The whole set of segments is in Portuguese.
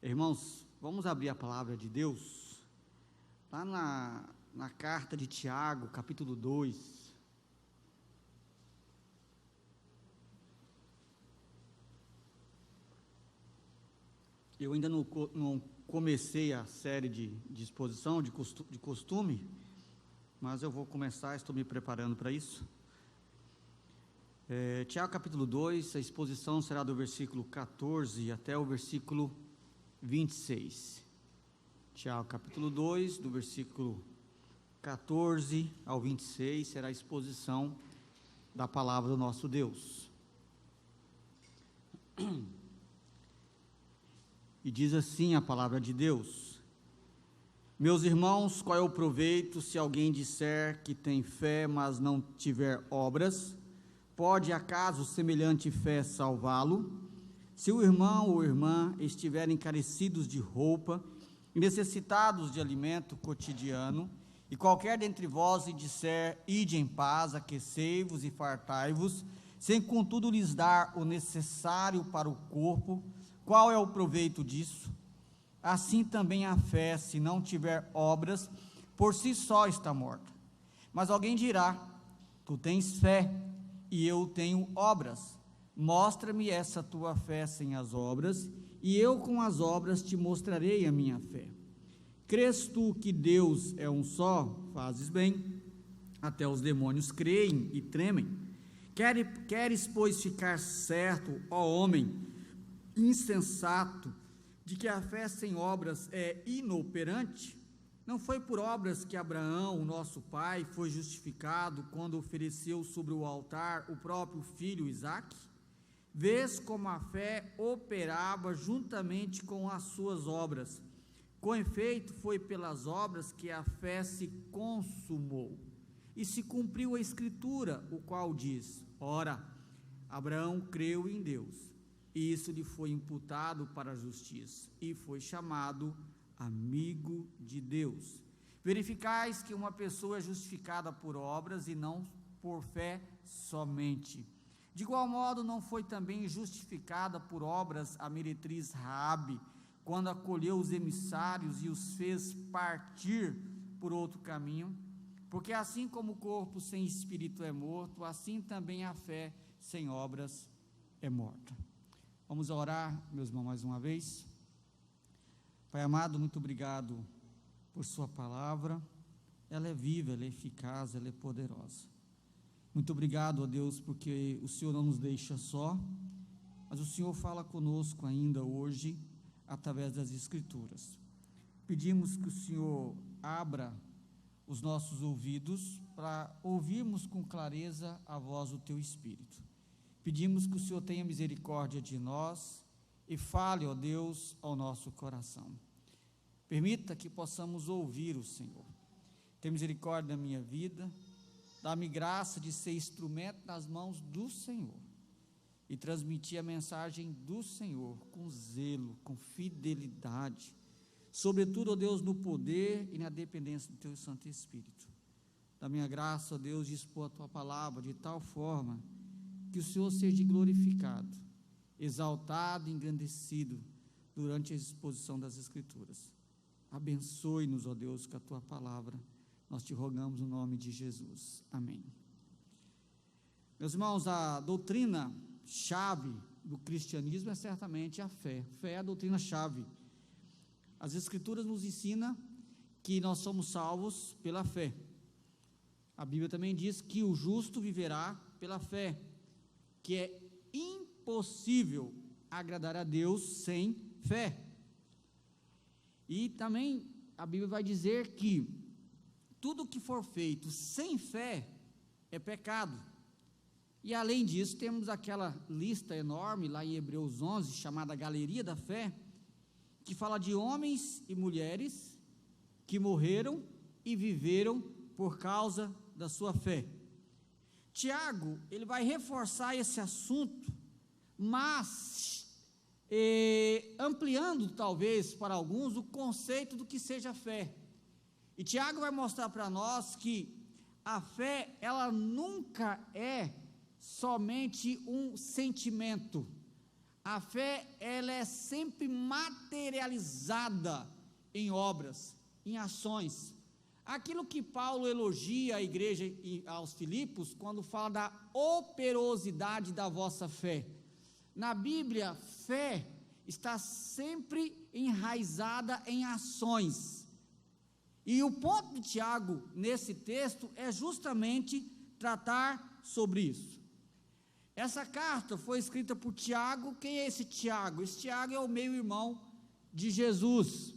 Irmãos, vamos abrir a palavra de Deus, lá na carta de Tiago, capítulo 2. Eu ainda não comecei a série de exposição, de costume, mas eu vou começar, estou me preparando para isso. Tiago capítulo 2, a exposição será do versículo 14 até o versículo 26. Tiago capítulo 2, do versículo 14 ao 26, será a exposição da palavra do nosso Deus. E diz assim a palavra de Deus: Meus irmãos, qual é o proveito se alguém disser que tem fé, mas não tiver obras? Pode acaso semelhante fé salvá-lo? Se o irmão ou irmã estiverem carecidos de roupa e necessitados de alimento cotidiano, e qualquer dentre vós lhe disser: ide em paz, aquecei-vos e fartai-vos, sem contudo lhes dar o necessário para o corpo, qual é o proveito disso? Assim também a fé, se não tiver obras, por si só está morta. Mas alguém dirá: tu tens fé, e eu tenho obras. Mostra-me essa tua fé sem as obras, e eu com as obras te mostrarei a minha fé. Crês tu que Deus é um só? Fazes bem. Até os demônios creem e tremem. Queres, pois, ficar certo, ó homem insensato, de que a fé sem obras é inoperante? Não foi por obras que Abraão, o nosso pai, foi justificado quando ofereceu sobre o altar o próprio filho Isaque? Vês como a fé operava juntamente com as suas obras. Com efeito, foi pelas obras que a fé se consumou. E se cumpriu a Escritura, o qual diz: ora, Abraão creu em Deus, e isso lhe foi imputado para a justiça, e foi chamado amigo de Deus. Verificais que uma pessoa é justificada por obras e não por fé somente. De igual modo, não foi também justificada por obras a meretriz Raabe, quando acolheu os emissários e os fez partir por outro caminho? Porque assim como o corpo sem espírito é morto, assim também a fé sem obras é morta. Vamos orar, meus irmãos, mais uma vez. Pai amado, muito obrigado por sua palavra. Ela é viva, ela é eficaz, ela é poderosa. Muito obrigado, ó Deus, porque o Senhor não nos deixa só, mas o Senhor fala conosco ainda hoje, através das Escrituras. Pedimos que o Senhor abra os nossos ouvidos para ouvirmos com clareza a voz do Teu Espírito. Pedimos que o Senhor tenha misericórdia de nós e fale, ó Deus, ao nosso coração. Permita que possamos ouvir o Senhor. Tenha misericórdia da minha vida, dá-me graça de ser instrumento nas mãos do Senhor e transmitir a mensagem do Senhor com zelo, com fidelidade, sobretudo, ó Deus, no poder e na dependência do Teu Santo Espírito. Dá-me a graça, ó Deus, de expor a Tua palavra de tal forma que o Senhor seja glorificado, exaltado e engrandecido durante a exposição das Escrituras. Abençoe-nos, ó Deus, com a Tua palavra. Nós te rogamos no nome de Jesus. Amém. Meus irmãos, a doutrina-chave do cristianismo é certamente a fé. Fé é a doutrina-chave. As Escrituras nos ensinam que nós somos salvos pela fé. A Bíblia também diz que o justo viverá pela fé, que é impossível agradar a Deus sem fé. E também a Bíblia vai dizer que tudo que for feito sem fé é pecado. E além disso, temos aquela lista enorme lá em Hebreus 11, chamada Galeria da Fé, que fala de homens e mulheres que morreram e viveram por causa da sua fé. Tiago, ele vai reforçar esse assunto, mas ampliando talvez para alguns o conceito do que seja fé. E Tiago vai mostrar para nós que a fé, ela nunca é somente um sentimento. A fé, ela é sempre materializada em obras, em ações. Aquilo que Paulo elogia a igreja aos Filipos, quando fala da operosidade da vossa fé. Na Bíblia, fé está sempre enraizada em ações. E o ponto de Tiago, nesse texto, é justamente tratar sobre isso. Essa carta foi escrita por Tiago. Quem é esse Tiago? Esse Tiago é o meio-irmão de Jesus.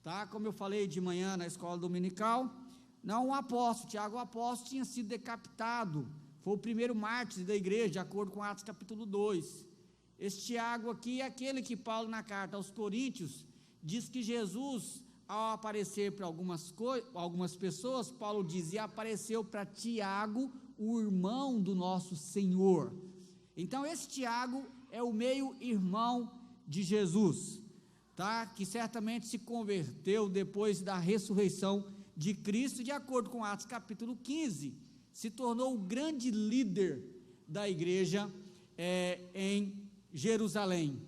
Tá? Como eu falei de manhã na escola dominical, não um apóstolo. Tiago, o apóstolo, tinha sido decapitado, foi o primeiro mártir da igreja, de acordo com Atos capítulo 2. Esse Tiago aqui é aquele que Paulo, na carta aos Coríntios, diz que Jesus, ao aparecer para algumas pessoas, Paulo diz, e apareceu para Tiago, o irmão do nosso Senhor. Então esse Tiago é o meio-irmão de Jesus, tá? Que certamente se converteu depois da ressurreição de Cristo, de acordo com Atos capítulo 15, se tornou o grande líder da igreja em Jerusalém.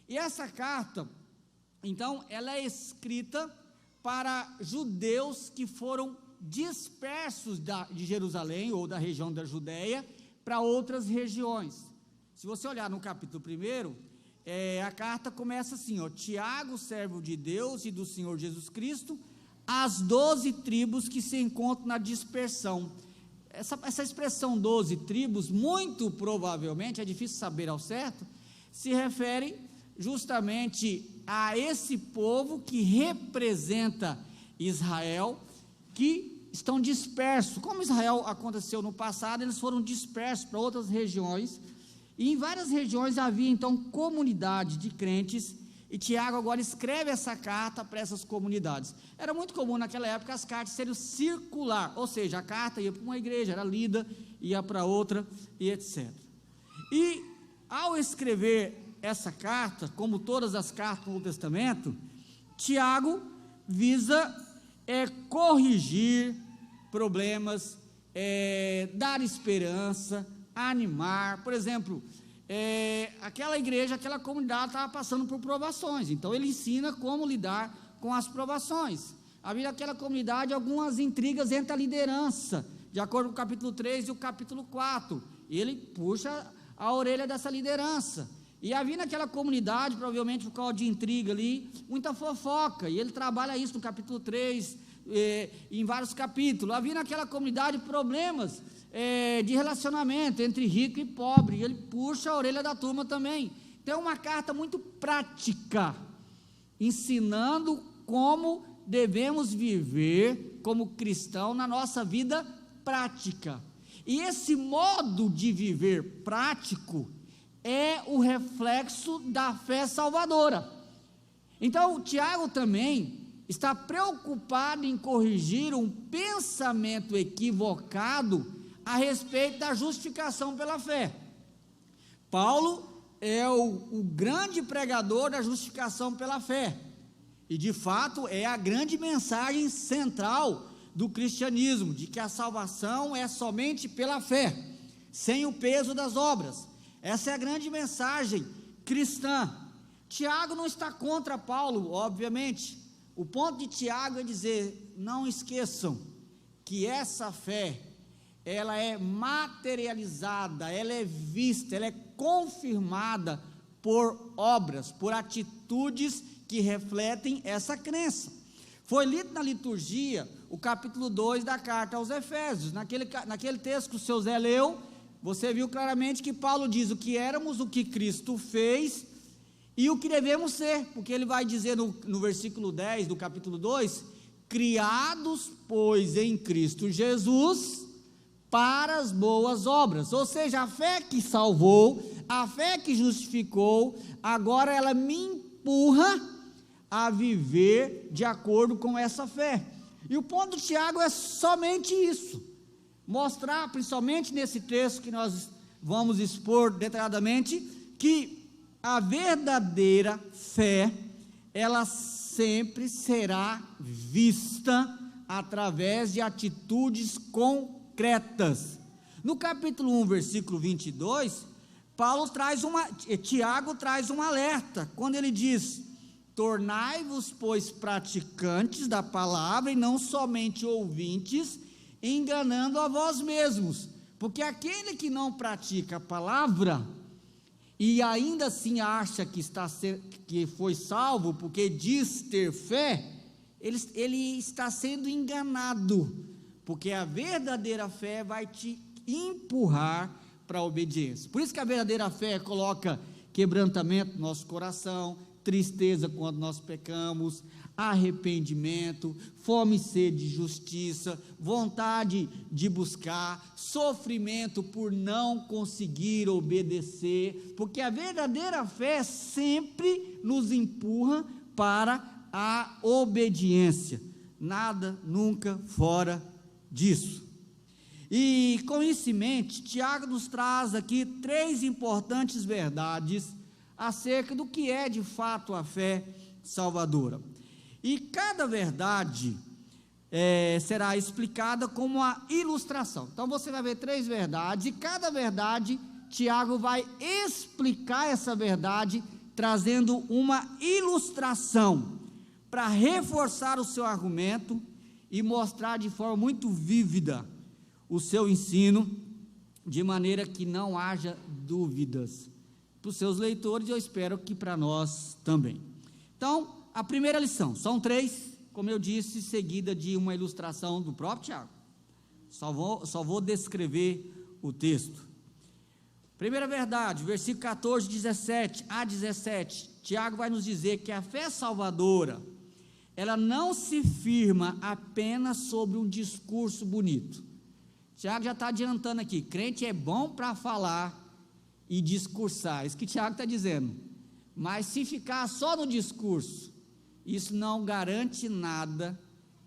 E essa carta, então, ela é escrita para judeus que foram dispersos de Jerusalém, ou da região da Judéia, para outras regiões. Se você olhar no capítulo 1, a carta começa assim, ó: Tiago, servo de Deus e do Senhor Jesus Cristo, as 12 tribos que se encontram na dispersão. Essa expressão 12 tribos, muito provavelmente, é difícil saber ao certo, se refere justamente a esse povo que representa Israel, que estão dispersos. Como Israel aconteceu no passado, eles foram dispersos para outras regiões, e em várias regiões havia então comunidade de crentes, e Tiago agora escreve essa carta para essas comunidades. Era muito comum naquela época as cartas serem circular, ou seja, a carta ia para uma igreja, era lida, ia para outra, e etc. E ao escrever essa carta, como todas as cartas do Novo Testamento, Tiago visa corrigir problemas, dar esperança, animar. Por exemplo, aquela igreja, aquela comunidade estava passando por provações, então ele ensina como lidar com as provações. Havia naquela comunidade algumas intrigas entre a liderança, de acordo com o capítulo 3 e o capítulo 4, e ele puxa a orelha dessa liderança. E havia naquela comunidade, provavelmente por causa de intriga ali, muita fofoca, e ele trabalha isso no capítulo 3, em vários capítulos. Havia naquela comunidade problemas de relacionamento entre rico e pobre, e ele puxa a orelha da turma também. Então é uma carta muito prática, ensinando como devemos viver como cristão na nossa vida prática. E esse modo de viver prático é o reflexo da fé salvadora. Então, Tiago também está preocupado em corrigir um pensamento equivocado a respeito da justificação pela fé. Paulo é o grande pregador da justificação pela fé, e de fato é a grande mensagem central do cristianismo, de que a salvação é somente pela fé, sem o peso das obras. Essa é a grande mensagem cristã. Tiago não está contra Paulo, obviamente. O ponto de Tiago é dizer: não esqueçam que essa fé, ela é materializada, ela é vista, ela é confirmada por obras, por atitudes que refletem essa crença. Foi lido na liturgia o capítulo 2 da carta aos Efésios. Naquele texto que o seu Zé leu, você viu claramente que Paulo diz o que éramos, o que Cristo fez e o que devemos ser, porque ele vai dizer no versículo 10 do capítulo 2, criados, pois, em Cristo Jesus, para as boas obras. Ou seja, a fé que salvou, a fé que justificou, agora ela me empurra a viver de acordo com essa fé. E o ponto de Tiago é somente isso, mostrar, principalmente nesse texto que nós vamos expor detalhadamente, que a verdadeira fé, ela sempre será vista através de atitudes concretas. No capítulo 1, versículo 22, Tiago traz um alerta, quando ele diz: tornai-vos, pois, praticantes da palavra e não somente ouvintes, enganando a vós mesmos, porque aquele que não pratica a palavra e ainda assim acha que foi salvo, porque diz ter fé, ele está sendo enganado, porque a verdadeira fé vai te empurrar para a obediência. Por isso que a verdadeira fé coloca quebrantamento no nosso coração, tristeza quando nós pecamos, arrependimento, fome e sede de justiça, vontade de buscar, sofrimento por não conseguir obedecer, porque a verdadeira fé sempre nos empurra para a obediência, nada nunca fora disso. E com isso em mente, Tiago nos traz aqui 3 importantes verdades acerca do que é de fato a fé salvadora. E cada verdade será explicada como uma ilustração. Então você vai ver 3 verdades, e cada verdade, Tiago vai explicar essa verdade, trazendo uma ilustração, para reforçar o seu argumento e mostrar de forma muito vívida o seu ensino, de maneira que não haja dúvidas para os seus leitores, e eu espero que para nós também. Então, a primeira lição, são 3, como eu disse, seguida de uma ilustração do próprio Tiago. Só vou descrever o texto. Primeira verdade, versículo 14, 17 a 17, Tiago vai nos dizer que a fé salvadora, ela não se firma apenas sobre um discurso bonito. Tiago já está adiantando aqui, crente é bom para falar e discursar, isso que Tiago está dizendo, mas se ficar só no discurso, isso não garante nada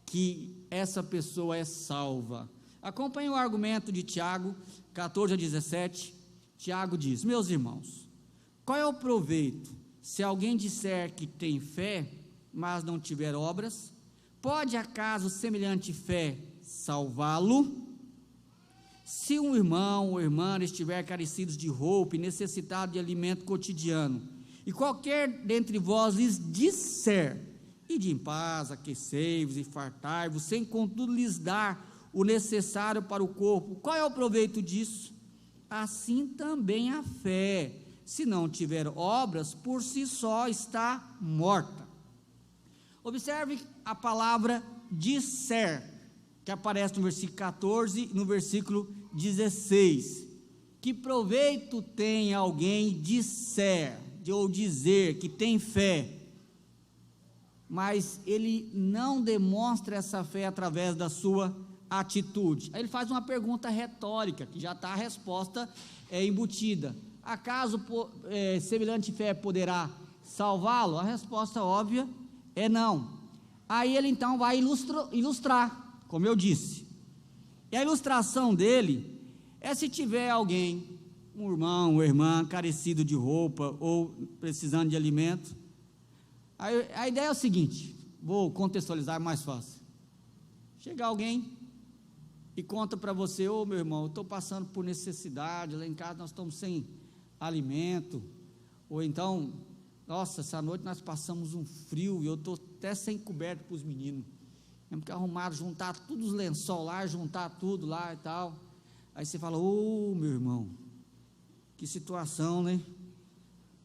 que essa pessoa é salva. Acompanhe o argumento de Tiago, 14 a 17, Tiago diz: meus irmãos, qual é o proveito se alguém disser que tem fé, mas não tiver obras? Pode acaso semelhante fé salvá-lo? Se um irmão ou irmã estiver carecidos de roupa e necessitado de alimento cotidiano, e qualquer dentre vós lhes disser: ide em paz, aquecei-vos e fartai-vos, sem contudo lhes dar o necessário para o corpo, qual é o proveito disso? Assim também a fé, se não tiver obras, por si só está morta. Observe a palavra disser, que aparece no versículo 14 e no versículo 16. Que proveito tem alguém disser, ou dizer que tem fé, mas ele não demonstra essa fé através da sua atitude? Aí ele faz uma pergunta retórica, que já está a resposta embutida: acaso semelhante fé poderá salvá-lo? A resposta óbvia é não. Aí ele então vai ilustrar, como eu disse, e a ilustração dele é: se tiver alguém, um irmão ou irmã, carecido de roupa ou precisando de alimento. A ideia é o seguinte, vou contextualizar mais fácil. Chega alguém e conta para você: ô meu irmão, eu estou passando por necessidade, lá em casa nós estamos sem alimento, ou então, nossa, essa noite nós passamos um frio e eu estou até sem coberto para os meninos, temos que arrumar, juntar todos os lençol lá, juntar tudo lá e tal. Aí você fala: ô meu irmão, que situação, né?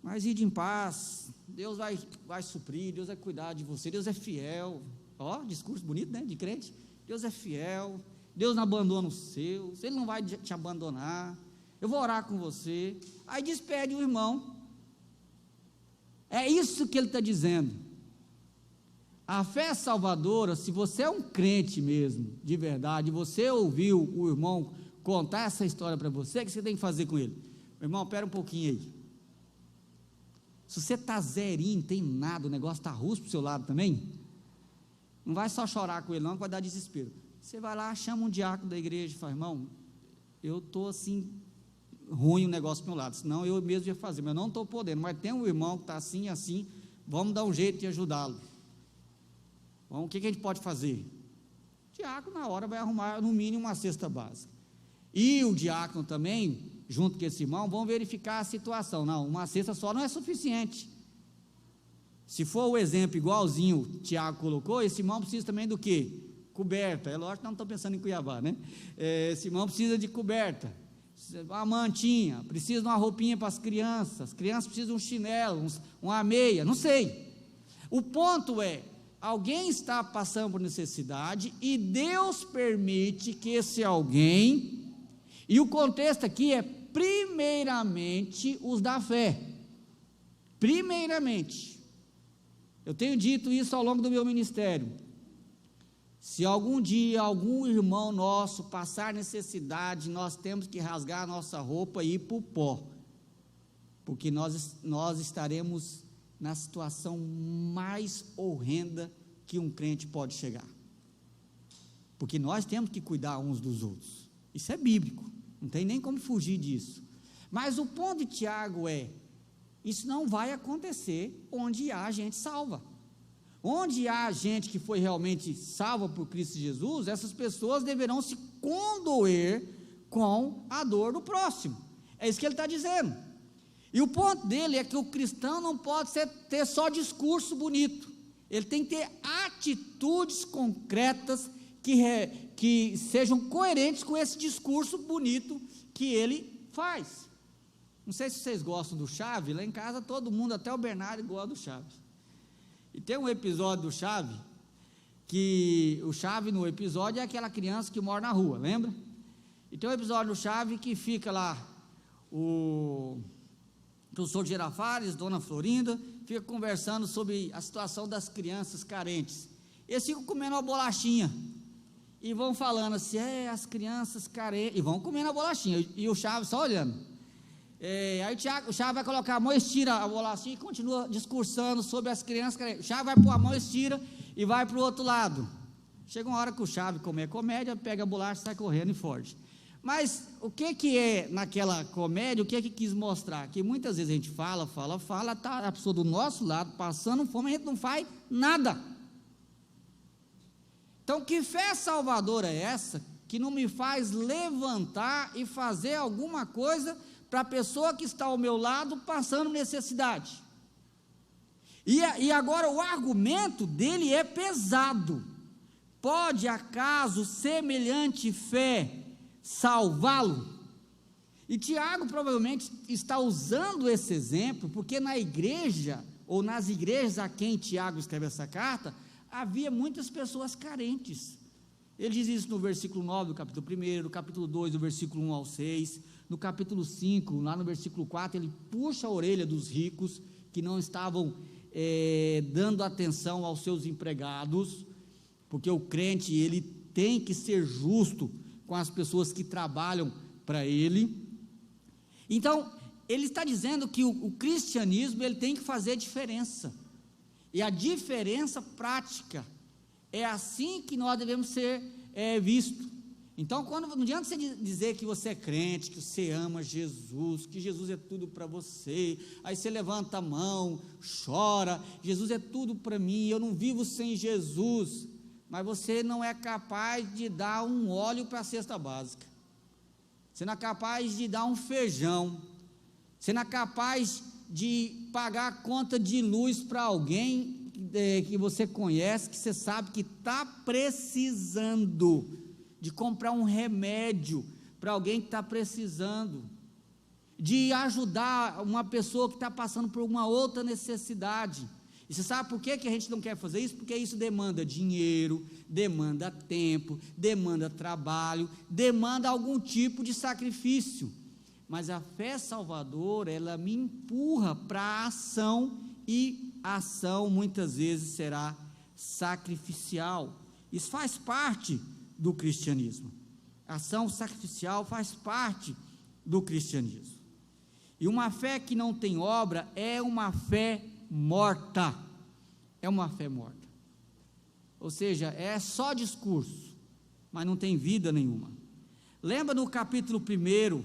Mas ide em paz, Deus vai suprir, Deus vai cuidar de você, Deus é fiel. Ó, discurso bonito, né, de crente. Deus é fiel, Deus não abandona os seus, Ele não vai te abandonar, eu vou orar com você. Aí despede o irmão. É isso que ele está dizendo. A fé salvadora, se você é um crente mesmo, de verdade, você ouviu o irmão contar essa história para você, o que você tem que fazer com ele? Meu irmão, espera um pouquinho aí. Se você está zerinho, não tem nada, o negócio está russo para o seu lado também, não vai só chorar com ele não, que vai dar desespero. Você vai lá, chama um diácono da igreja e fala: irmão, eu estou assim, ruim o negócio para o meu lado, senão eu mesmo ia fazer, mas eu não estou podendo, mas tem um irmão que está assim, assim, vamos dar um jeito de ajudá-lo. Bom, o que a gente pode fazer? O diácono na hora vai arrumar no mínimo uma cesta básica, e o diácono também junto com esse irmão, vão verificar a situação. Não, uma cesta só não é suficiente. Se for o exemplo igualzinho o Tiago colocou, esse irmão precisa também do quê? Coberta. É lógico que não estou pensando em Cuiabá, né? Esse irmão precisa de coberta, uma mantinha, precisa de uma roupinha para as crianças precisam de um chinelo, uma meia, não sei. O ponto é, alguém está passando por necessidade e Deus permite que esse alguém, e o contexto aqui é primeiramente os da fé, primeiramente. Eu tenho dito isso ao longo do meu ministério. Se algum dia algum irmão nosso passar necessidade, nós temos que rasgar a nossa roupa e ir para o pó, porque nós estaremos na situação mais horrenda que um crente pode chegar, porque nós temos que cuidar uns dos outros, isso é bíblico, não tem nem como fugir disso. Mas o ponto de Tiago é, isso não vai acontecer onde há gente salva. Onde há gente que foi realmente salva por Cristo Jesus, essas pessoas deverão se condoer com a dor do próximo. É isso que ele está dizendo. E o ponto dele é que o cristão não pode ter só discurso bonito. Ele tem que ter atitudes concretas que sejam coerentes com esse discurso bonito que ele faz. Não sei se vocês gostam do Chaves, lá em casa todo mundo, até o Bernardo, gosta do Chaves. E tem um episódio do Chaves, que o Chaves no episódio é aquela criança que mora na rua, lembra? E tem um episódio do Chaves que fica lá, o professor Girafales, Dona Florinda, fica conversando sobre a situação das crianças carentes. Eles ficam comendo uma bolachinha, e vão falando assim, as crianças carentes, e vão comendo a bolachinha, e o Chaves só olhando. Aí o Chaves vai colocar a mão, estira a bolachinha e continua discursando sobre as crianças. O Chaves vai pôr a mão, estira e vai para o outro lado. Chega uma hora que o Chaves come comédia, pega a bolacha, sai correndo e foge. Mas o que é naquela comédia, o que quis mostrar? Que muitas vezes a gente fala, tá a pessoa do nosso lado passando fome, a gente não faz nada. Então, que fé salvadora é essa, que não me faz levantar e fazer alguma coisa para a pessoa que está ao meu lado passando necessidade? E agora o argumento dele é pesado. Pode acaso semelhante fé salvá-lo? E Tiago provavelmente está usando esse exemplo, porque na igreja, ou nas igrejas a quem Tiago escreve essa carta, havia muitas pessoas carentes. Ele diz isso no versículo 9 do capítulo 1, no capítulo 2, do versículo 1 ao 6, no capítulo 5, lá no versículo 4, ele puxa a orelha dos ricos, que não estavam dando atenção aos seus empregados, porque o crente, ele tem que ser justo com as pessoas que trabalham para ele. Então, ele está dizendo que o cristianismo, ele tem que fazer diferença, e a diferença prática, é assim que nós devemos ser vistos. Então, não adianta você dizer que você é crente, que você ama Jesus, que Jesus é tudo para você, aí você levanta a mão, chora, Jesus é tudo para mim, eu não vivo sem Jesus, mas você não é capaz de dar um óleo para a cesta básica, você não é capaz de dar um feijão, você não é capaz de pagar a conta de luz para alguém que você conhece, que você sabe que está precisando, de comprar um remédio para alguém que está precisando, de ajudar uma pessoa que está passando por uma outra necessidade. E você sabe por que a gente não quer fazer isso? Porque isso demanda dinheiro, demanda tempo, demanda trabalho, demanda algum tipo de sacrifício. Mas a fé salvadora, ela me empurra para a ação, e a ação muitas vezes será sacrificial. Isso faz parte do cristianismo. A ação sacrificial faz parte do cristianismo. E uma fé que não tem obra é uma fé morta. É uma fé morta. Ou seja, é só discurso, mas não tem vida nenhuma. Lembra no capítulo 1,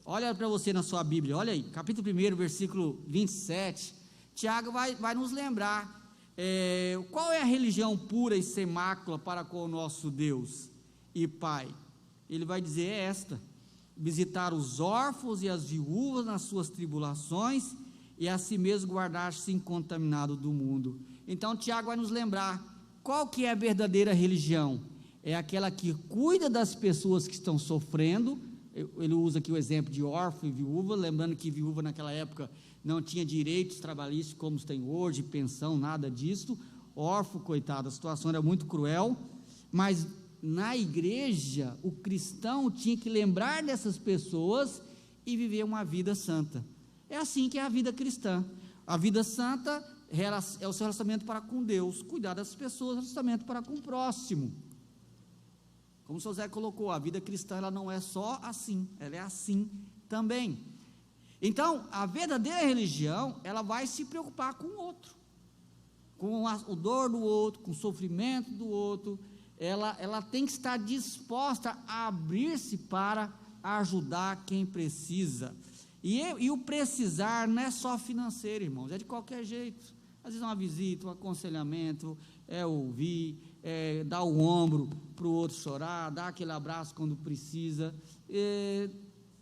olha para você na sua Bíblia, olha aí, capítulo 1, versículo 27, Tiago vai nos lembrar, qual é a religião pura e sem mácula para com o nosso Deus e Pai? Ele vai dizer, é esta: visitar os órfãos e as viúvas nas suas tribulações, e a si mesmo guardar-se incontaminado do mundo. Então Tiago vai nos lembrar, qual que é a verdadeira religião? É aquela que cuida das pessoas que estão sofrendo. Ele usa aqui o exemplo de órfão e viúva, lembrando que viúva naquela época não tinha direitos trabalhistas como tem hoje, pensão, nada disso. Órfão, coitado, a situação era muito cruel, mas na igreja o cristão tinha que lembrar dessas pessoas e viver uma vida santa. É assim que é a vida cristã. A vida santa é o seu relacionamento para com Deus, cuidar das pessoas, relacionamento para com o próximo. Como o Sr. Zé colocou, a vida cristã ela não é só assim, ela é assim também. Então, a verdadeira religião, ela vai se preocupar com o outro, com o dor do outro, com o sofrimento do outro. Ela tem que estar disposta a abrir-se para ajudar quem precisa. E o precisar não é só financeiro, irmãos, é de qualquer jeito. Às vezes é uma visita, um aconselhamento, é ouvir, é dar o ombro para o outro chorar, dar aquele abraço quando precisa,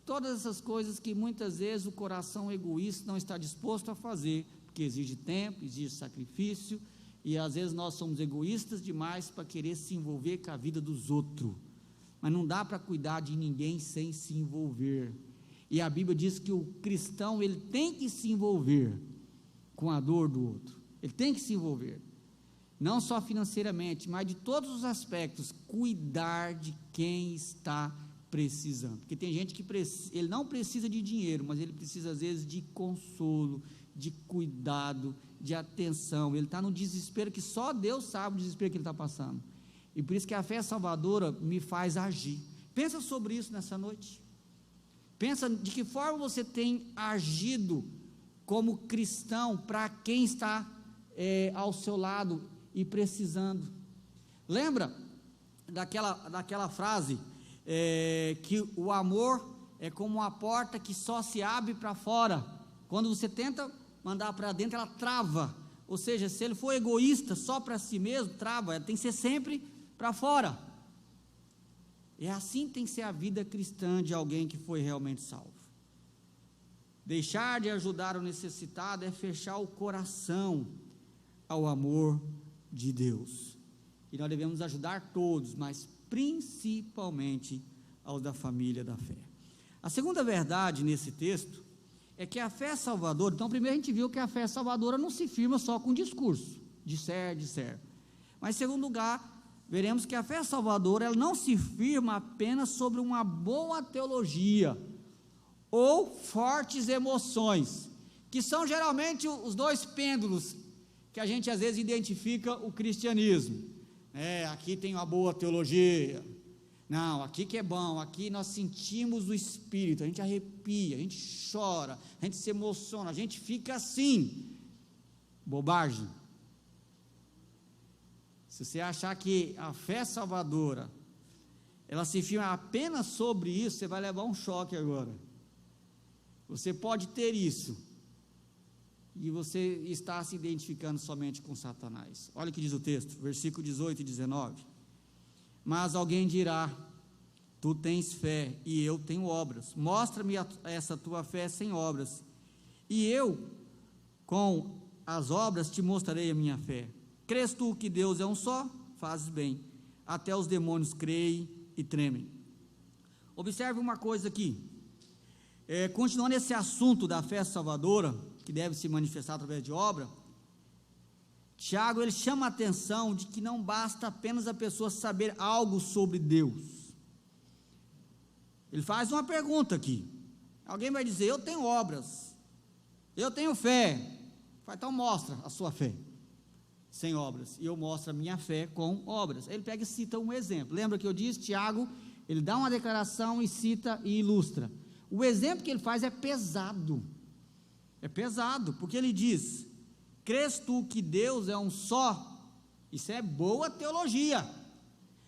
todas essas coisas que muitas vezes o coração egoísta não está disposto a fazer, porque exige tempo, exige sacrifício, e às vezes nós somos egoístas demais para querer se envolver com a vida dos outros, mas não dá para cuidar de ninguém sem se envolver. E a Bíblia diz que o cristão, ele tem que se envolver com a dor do outro, ele tem que se envolver, não só financeiramente, mas de todos os aspectos, cuidar de quem está precisando, porque tem gente que ele não precisa de dinheiro, mas ele precisa às vezes de consolo, de cuidado, de atenção. Ele está no desespero que só Deus sabe o desespero que ele está passando, e por isso que a fé salvadora me faz agir. Pensa sobre isso nessa noite, pensa de que forma você tem agido como cristão para quem está ao seu lado e precisando. Lembra daquela frase, que o amor é como uma porta que só se abre para fora, quando você tenta mandar para dentro, ela trava. Ou seja, se ele for egoísta só para si mesmo, trava, ela tem que ser sempre para fora. É assim que tem que ser a vida cristã de alguém que foi realmente salvo. Deixar de ajudar o necessitado é fechar o coração ao amor de Deus, e nós devemos ajudar todos, mas principalmente aos da família da fé. A segunda verdade nesse texto é que a fé salvadora, então primeiro a gente viu que a fé salvadora não se firma só com discurso, disser, mas em segundo lugar, veremos que a fé salvadora, ela não se firma apenas sobre uma boa teologia, ou fortes emoções, que são geralmente os dois pêndulos, que a gente às vezes identifica o cristianismo. Aqui tem uma boa teologia, não, aqui que é bom, aqui nós sentimos o Espírito, a gente arrepia, a gente chora, a gente se emociona, a gente fica assim. Bobagem. Se você achar que a fé salvadora, ela se firma apenas sobre isso, você vai levar um choque agora. Você pode ter isso, e você está se identificando somente com Satanás. Olha o que diz o texto, versículo 18 e 19. Mas alguém dirá, tu tens fé e eu tenho obras, mostra-me essa tua fé sem obras, e eu com as obras te mostrarei a minha fé. Crês tu que Deus é um só? Fazes bem, até os demônios creem e tremem. Observe uma coisa aqui, continuando esse assunto da fé salvadora, que deve se manifestar através de obra, Tiago, ele chama a atenção de que não basta apenas a pessoa saber algo sobre Deus. Ele faz uma pergunta aqui, alguém vai dizer, eu tenho obras, eu tenho fé, então mostra a sua fé, sem obras, e eu mostro a minha fé com obras. Ele pega e cita um exemplo, lembra que eu disse, Tiago, ele dá uma declaração e cita e ilustra. O exemplo que ele faz é pesado, porque ele diz, crês tu que Deus é um só? Isso é boa teologia.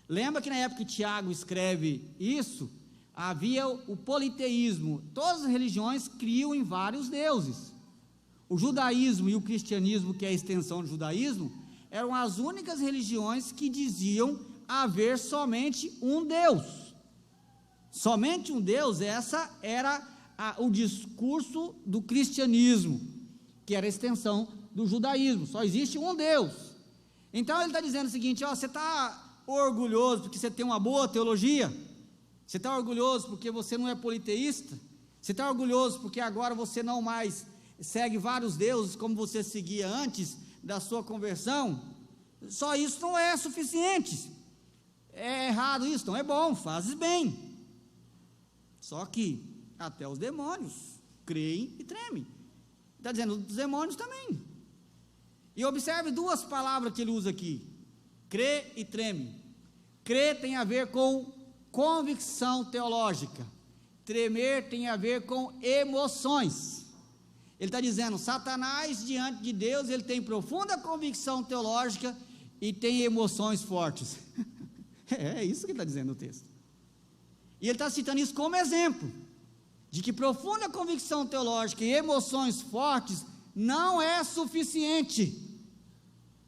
Lembra que na época que Tiago escreve isso, havia o politeísmo, todas as religiões criam em vários deuses. O judaísmo e o cristianismo, que é a extensão do judaísmo, eram as únicas religiões que diziam haver somente um Deus. Somente um Deus, essa era o discurso do cristianismo, que era a extensão do judaísmo. Só existe um Deus. Então ele está dizendo o seguinte: ó, você está orgulhoso porque você tem uma boa teologia? Você está orgulhoso porque você não é politeísta? Você está orgulhoso porque agora você não mais segue vários deuses como você seguia antes da sua conversão? Só isso não é suficiente. É errado isso? Não é bom, fazes bem. Só que até os demônios creem e tremem. Está dizendo, os demônios também. E observe duas palavras que ele usa aqui: crê e treme. Crê tem a ver com convicção teológica. Tremer tem a ver com emoções. Ele está dizendo, Satanás diante de Deus, ele tem profunda convicção teológica e tem emoções fortes. É isso que ele está dizendo no texto. E ele está citando isso como exemplo, de que profunda convicção teológica e emoções fortes não é suficiente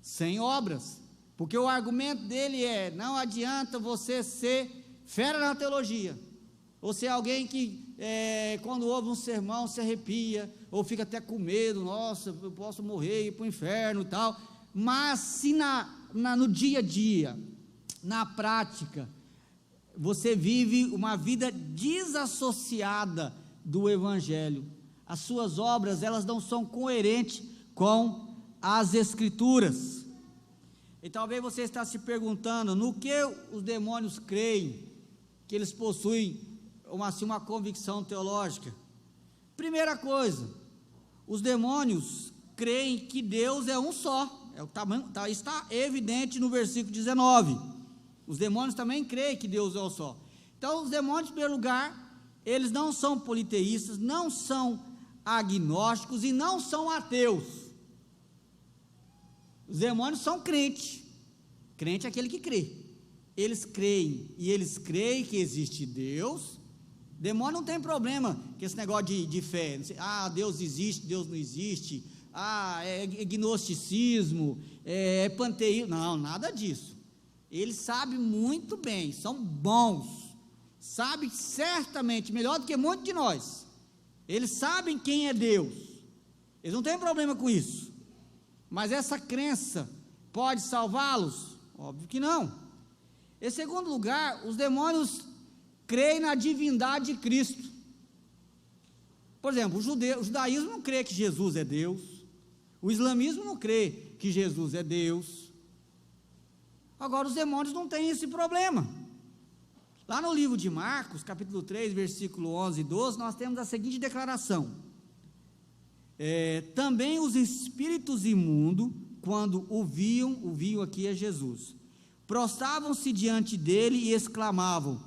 sem obras, porque o argumento dele é, não adianta você ser fera na teologia, ou ser alguém que quando ouve um sermão se arrepia, ou fica até com medo, nossa, eu posso morrer e ir para o inferno e tal, mas se no dia a dia, na prática, você vive uma vida desassociada do Evangelho, as suas obras, elas não são coerentes com as Escrituras. E talvez você está se perguntando, no que os demônios creem, que eles possuem uma convicção teológica? Primeira coisa, os demônios creem que Deus é um só, está evidente no versículo 19, os demônios também creem que Deus é um só. Então os demônios, em primeiro lugar, eles não são politeístas, não são agnósticos e não são ateus. Os demônios são crentes. Crente é aquele que crê. Eles creem, e eles creem que existe Deus. Demônio não tem problema com esse negócio de fé. Deus existe, Deus não existe. É gnosticismo, é panteísmo. Não, nada disso. Eles sabem muito bem, são bons. Sabem certamente, melhor do que muitos de nós. Eles sabem quem é Deus. Eles não têm problema com isso. Mas essa crença pode salvá-los? Óbvio que não. Em segundo lugar, os demônios creem na divindade de Cristo. Por exemplo, o judaísmo não crê que Jesus é Deus. O islamismo não crê que Jesus é Deus. Agora, os demônios não têm esse problema. Lá no livro de Marcos, capítulo 3, versículo 11 e 12, nós temos a seguinte declaração: também os espíritos imundos, quando o viam aqui é Jesus, prostravam-se diante dele e exclamavam: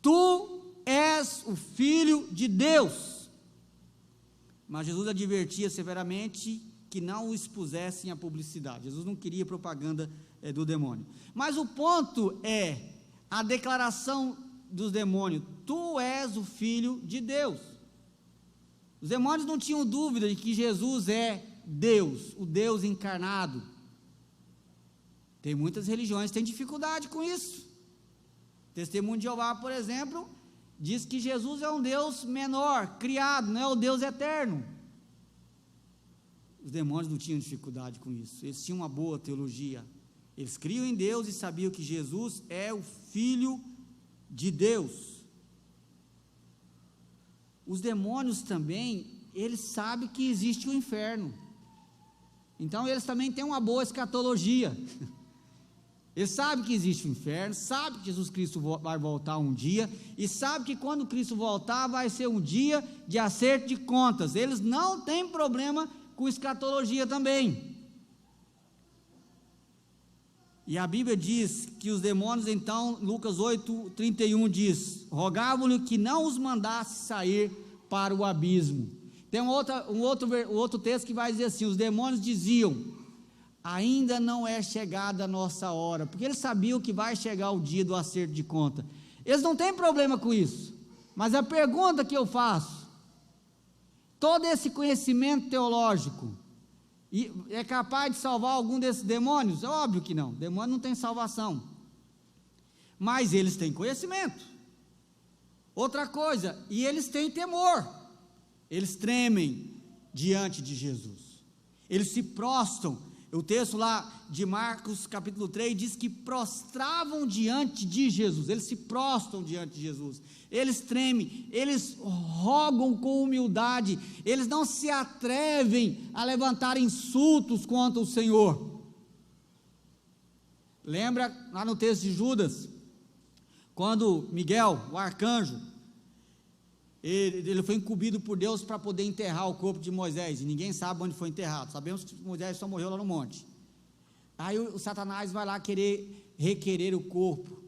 Tu és o Filho de Deus. Mas Jesus advertia severamente que não o expusessem à publicidade. Jesus não queria propaganda do demônio. Mas o ponto é a declaração dos demônios: Tu és o Filho de Deus. Os demônios não tinham dúvida de que Jesus é Deus, o Deus encarnado. Tem muitas religiões que têm dificuldade com isso. O Testemunho de Jeová, por exemplo, diz que Jesus é um Deus menor, criado, não é o Deus eterno. Os demônios não tinham dificuldade com isso, eles tinham uma boa teologia. Eles criam em Deus e sabiam que Jesus é o Filho de Deus. Os demônios também, eles sabem que existe o inferno. Então eles também têm uma boa escatologia. Eles sabem que existe o inferno, sabem que Jesus Cristo vai voltar um dia, e sabem que quando Cristo voltar vai ser um dia de acerto de contas. Eles não têm problema com escatologia também. E a Bíblia diz que os demônios, então, Lucas 8:31 diz: rogavam-lhe que não os mandasse sair para o abismo. Tem um outro texto que vai dizer assim: os demônios diziam: ainda não é chegada a nossa hora, porque eles sabiam que vai chegar o dia do acerto de conta. Eles não têm problema com isso, mas a pergunta que eu faço: todo esse conhecimento teológico é capaz de salvar algum desses demônios? Óbvio que não, demônio não tem salvação, mas eles têm conhecimento. Outra coisa, e eles têm temor, eles tremem diante de Jesus, eles se prostram. O texto lá de Marcos capítulo 3 diz que prostravam diante de Jesus, eles se prostram diante de Jesus, eles tremem, eles rogam com humildade, eles não se atrevem a levantar insultos contra o Senhor. Lembra lá no texto de Judas, quando Miguel, o arcanjo, ele foi incumbido por Deus para poder enterrar o corpo de Moisés, e ninguém sabe onde foi enterrado, sabemos que Moisés só morreu lá no monte. Aí o Satanás vai lá requerer o corpo,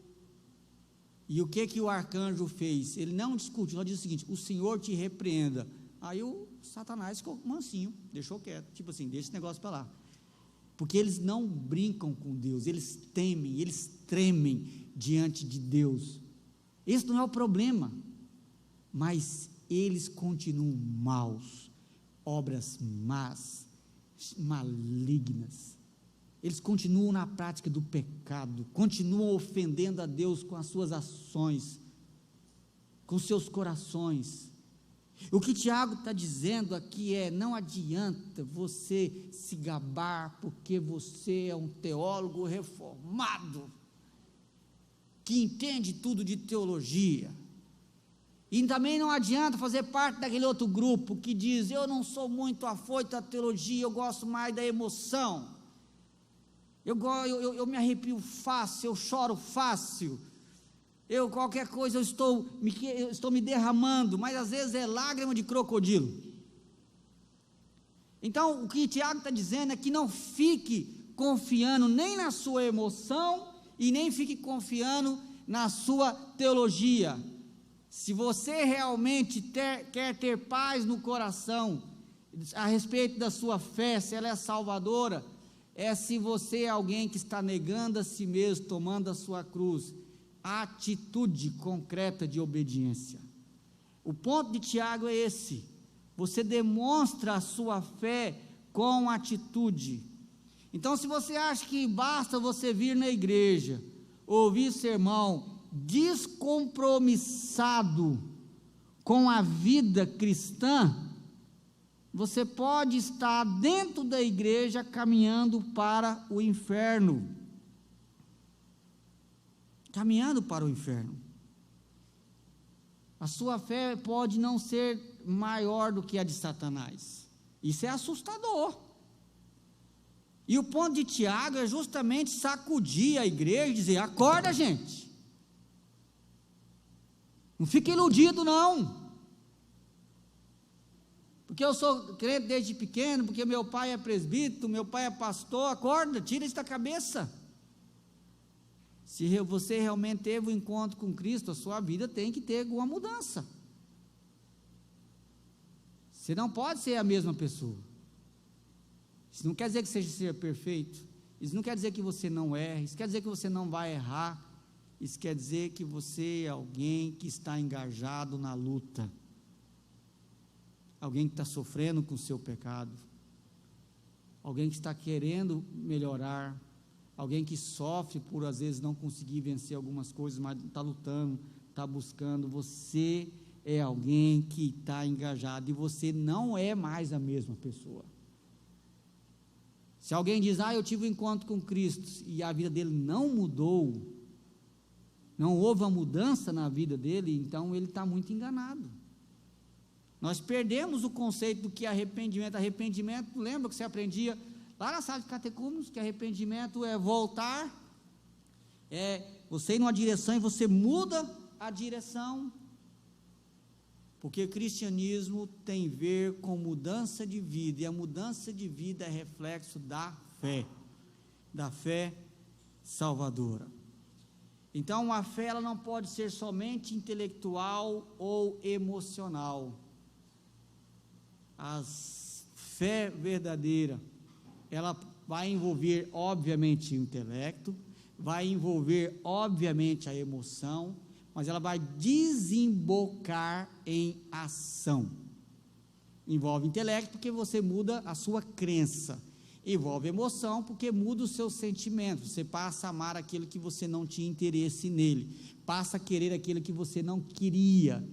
e o que o arcanjo fez? Ele não discutiu, ele disse o seguinte: o Senhor te repreenda. Aí o Satanás ficou mansinho, deixou quieto, tipo assim, deixa esse negócio para lá, porque eles não brincam com Deus, eles temem, eles tremem diante de Deus. Esse não é o problema, mas eles continuam maus, obras más, malignas, eles continuam na prática do pecado, continuam ofendendo a Deus com as suas ações, com seus corações. O que Tiago está dizendo aqui é: não adianta você se gabar porque você é um teólogo reformado, que entende tudo de teologia. E também não adianta fazer parte daquele outro grupo que diz: eu não sou muito afoito à teologia, eu gosto mais da emoção, eu me arrepio fácil, eu choro fácil, qualquer coisa eu estou me derramando, mas às vezes é lágrima de crocodilo. Então o que Tiago está dizendo é que não fique confiando nem na sua emoção e nem fique confiando na sua teologia. Se você realmente quer ter paz no coração a respeito da sua fé, se ela é salvadora, é se você é alguém que está negando a si mesmo, tomando a sua cruz, a atitude concreta de obediência. O ponto de Tiago é esse: você demonstra a sua fé com atitude. Então, se você acha que basta você vir na igreja, ouvir sermão, descompromissado com a vida cristã, você pode estar dentro da igreja caminhando para o inferno. Caminhando para o inferno. A sua fé pode não ser maior do que a de Satanás. Isso é assustador. E o ponto de Tiago é justamente sacudir a igreja e dizer: acorda, gente. Não fique iludido, não. Porque eu sou crente desde pequeno, porque meu pai é presbítero, meu pai é pastor. Acorda, tira isso da cabeça. Se você realmente teve um encontro com Cristo, a sua vida tem que ter alguma mudança. Você não pode ser a mesma pessoa. Isso não quer dizer que seja perfeito. Isso não quer dizer que você não erre. Isso quer dizer que você não vai errar. Isso quer dizer que você é alguém que está engajado na luta, alguém que está sofrendo com o seu pecado, alguém que está querendo melhorar, alguém que sofre por às vezes não conseguir vencer algumas coisas, mas está lutando, está buscando. Você é alguém que está engajado, e você não é mais a mesma pessoa. Se alguém diz: eu tive um encontro com Cristo, e a vida dele não mudou, não houve uma mudança na vida dele, então ele está muito enganado. Nós perdemos o conceito do que é arrependimento. Arrependimento, lembra que você aprendia lá na sala de catecúmenos, que arrependimento é voltar, é você ir numa direção e você muda a direção, porque o cristianismo tem a ver com mudança de vida, e a mudança de vida é reflexo da fé salvadora. Então a fé, ela não pode ser somente intelectual ou emocional. A fé verdadeira, ela vai envolver obviamente o intelecto, vai envolver obviamente a emoção, mas ela vai desembocar em ação. Envolve intelecto porque você muda a sua crença, Envolve emoção, porque muda os seus sentimentos. Você passa a amar aquilo que você não tinha interesse nele, passa a querer aquilo que você não queria,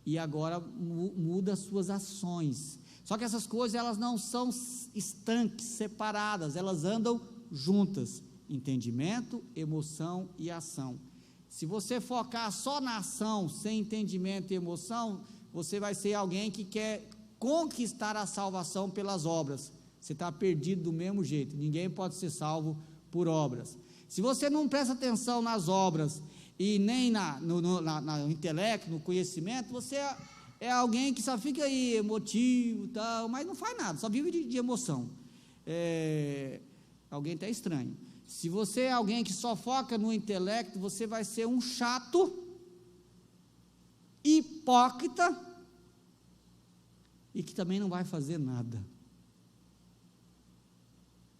e agora muda as suas ações. Só que essas coisas, elas não são estanques, separadas, elas andam juntas: entendimento, emoção e ação. Se você focar só na ação, sem entendimento e emoção, você vai ser alguém que quer conquistar a salvação pelas obras. Você está perdido do mesmo jeito. Ninguém pode ser salvo por obras. Se você não presta atenção nas obras e nem no intelecto, no conhecimento, você é alguém que só fica aí emotivo, tal, mas não faz nada, só vive de emoção. Alguém está estranho. Se você é alguém que só foca no intelecto, você vai ser um chato, hipócrita, e que também não vai fazer nada.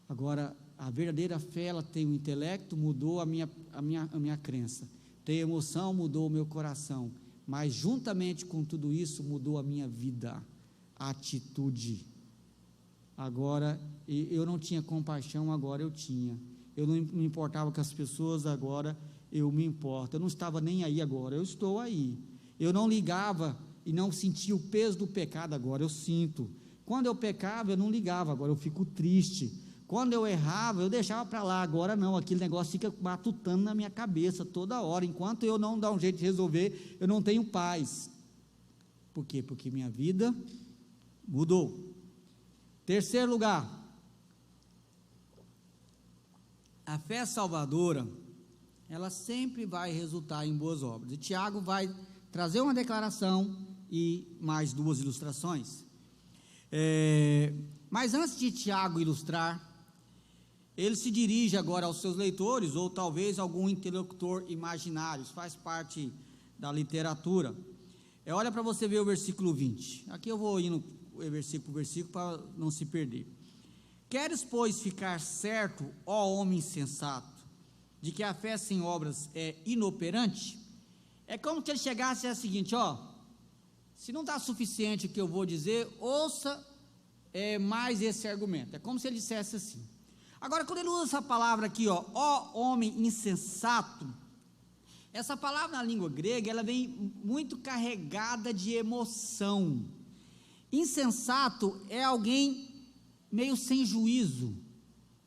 Agora, a verdadeira fé, ela tem o intelecto, mudou a minha crença, tem emoção, mudou o meu coração, mas juntamente com tudo isso, mudou a minha vida, a atitude. Agora, eu não tinha compaixão, agora eu tinha. Eu não me importava com as pessoas, agora eu me importo. Eu não estava nem aí, agora eu estou aí. Eu não ligava e não sentia o peso do pecado, agora eu sinto. Quando eu pecava, eu não ligava, agora eu fico triste. Quando eu errava, eu deixava para lá, agora não, aquele negócio fica matutando na minha cabeça toda hora. Enquanto eu não dar um jeito de resolver, eu não tenho paz. Por quê? Porque minha vida mudou. Terceiro lugar, a fé salvadora, ela sempre vai resultar em boas obras. E Tiago vai trazer uma declaração e mais duas ilustrações. Mas antes de Tiago ilustrar, ele se dirige agora aos seus leitores, ou talvez algum interlocutor imaginário, isso faz parte da literatura. Olha para você ver o versículo 20, aqui eu vou indo versículo por versículo para não se perder. Queres, pois, ficar certo, ó homem sensato, de que a fé sem obras é inoperante? É como se ele chegasse e dissesse o seguinte: se não está suficiente o que eu vou dizer, ouça mais esse argumento. É como se ele dissesse assim. Agora, quando ele usa essa palavra aqui, ó homem insensato, essa palavra na língua grega, ela vem muito carregada de emoção. Insensato é alguém meio sem juízo,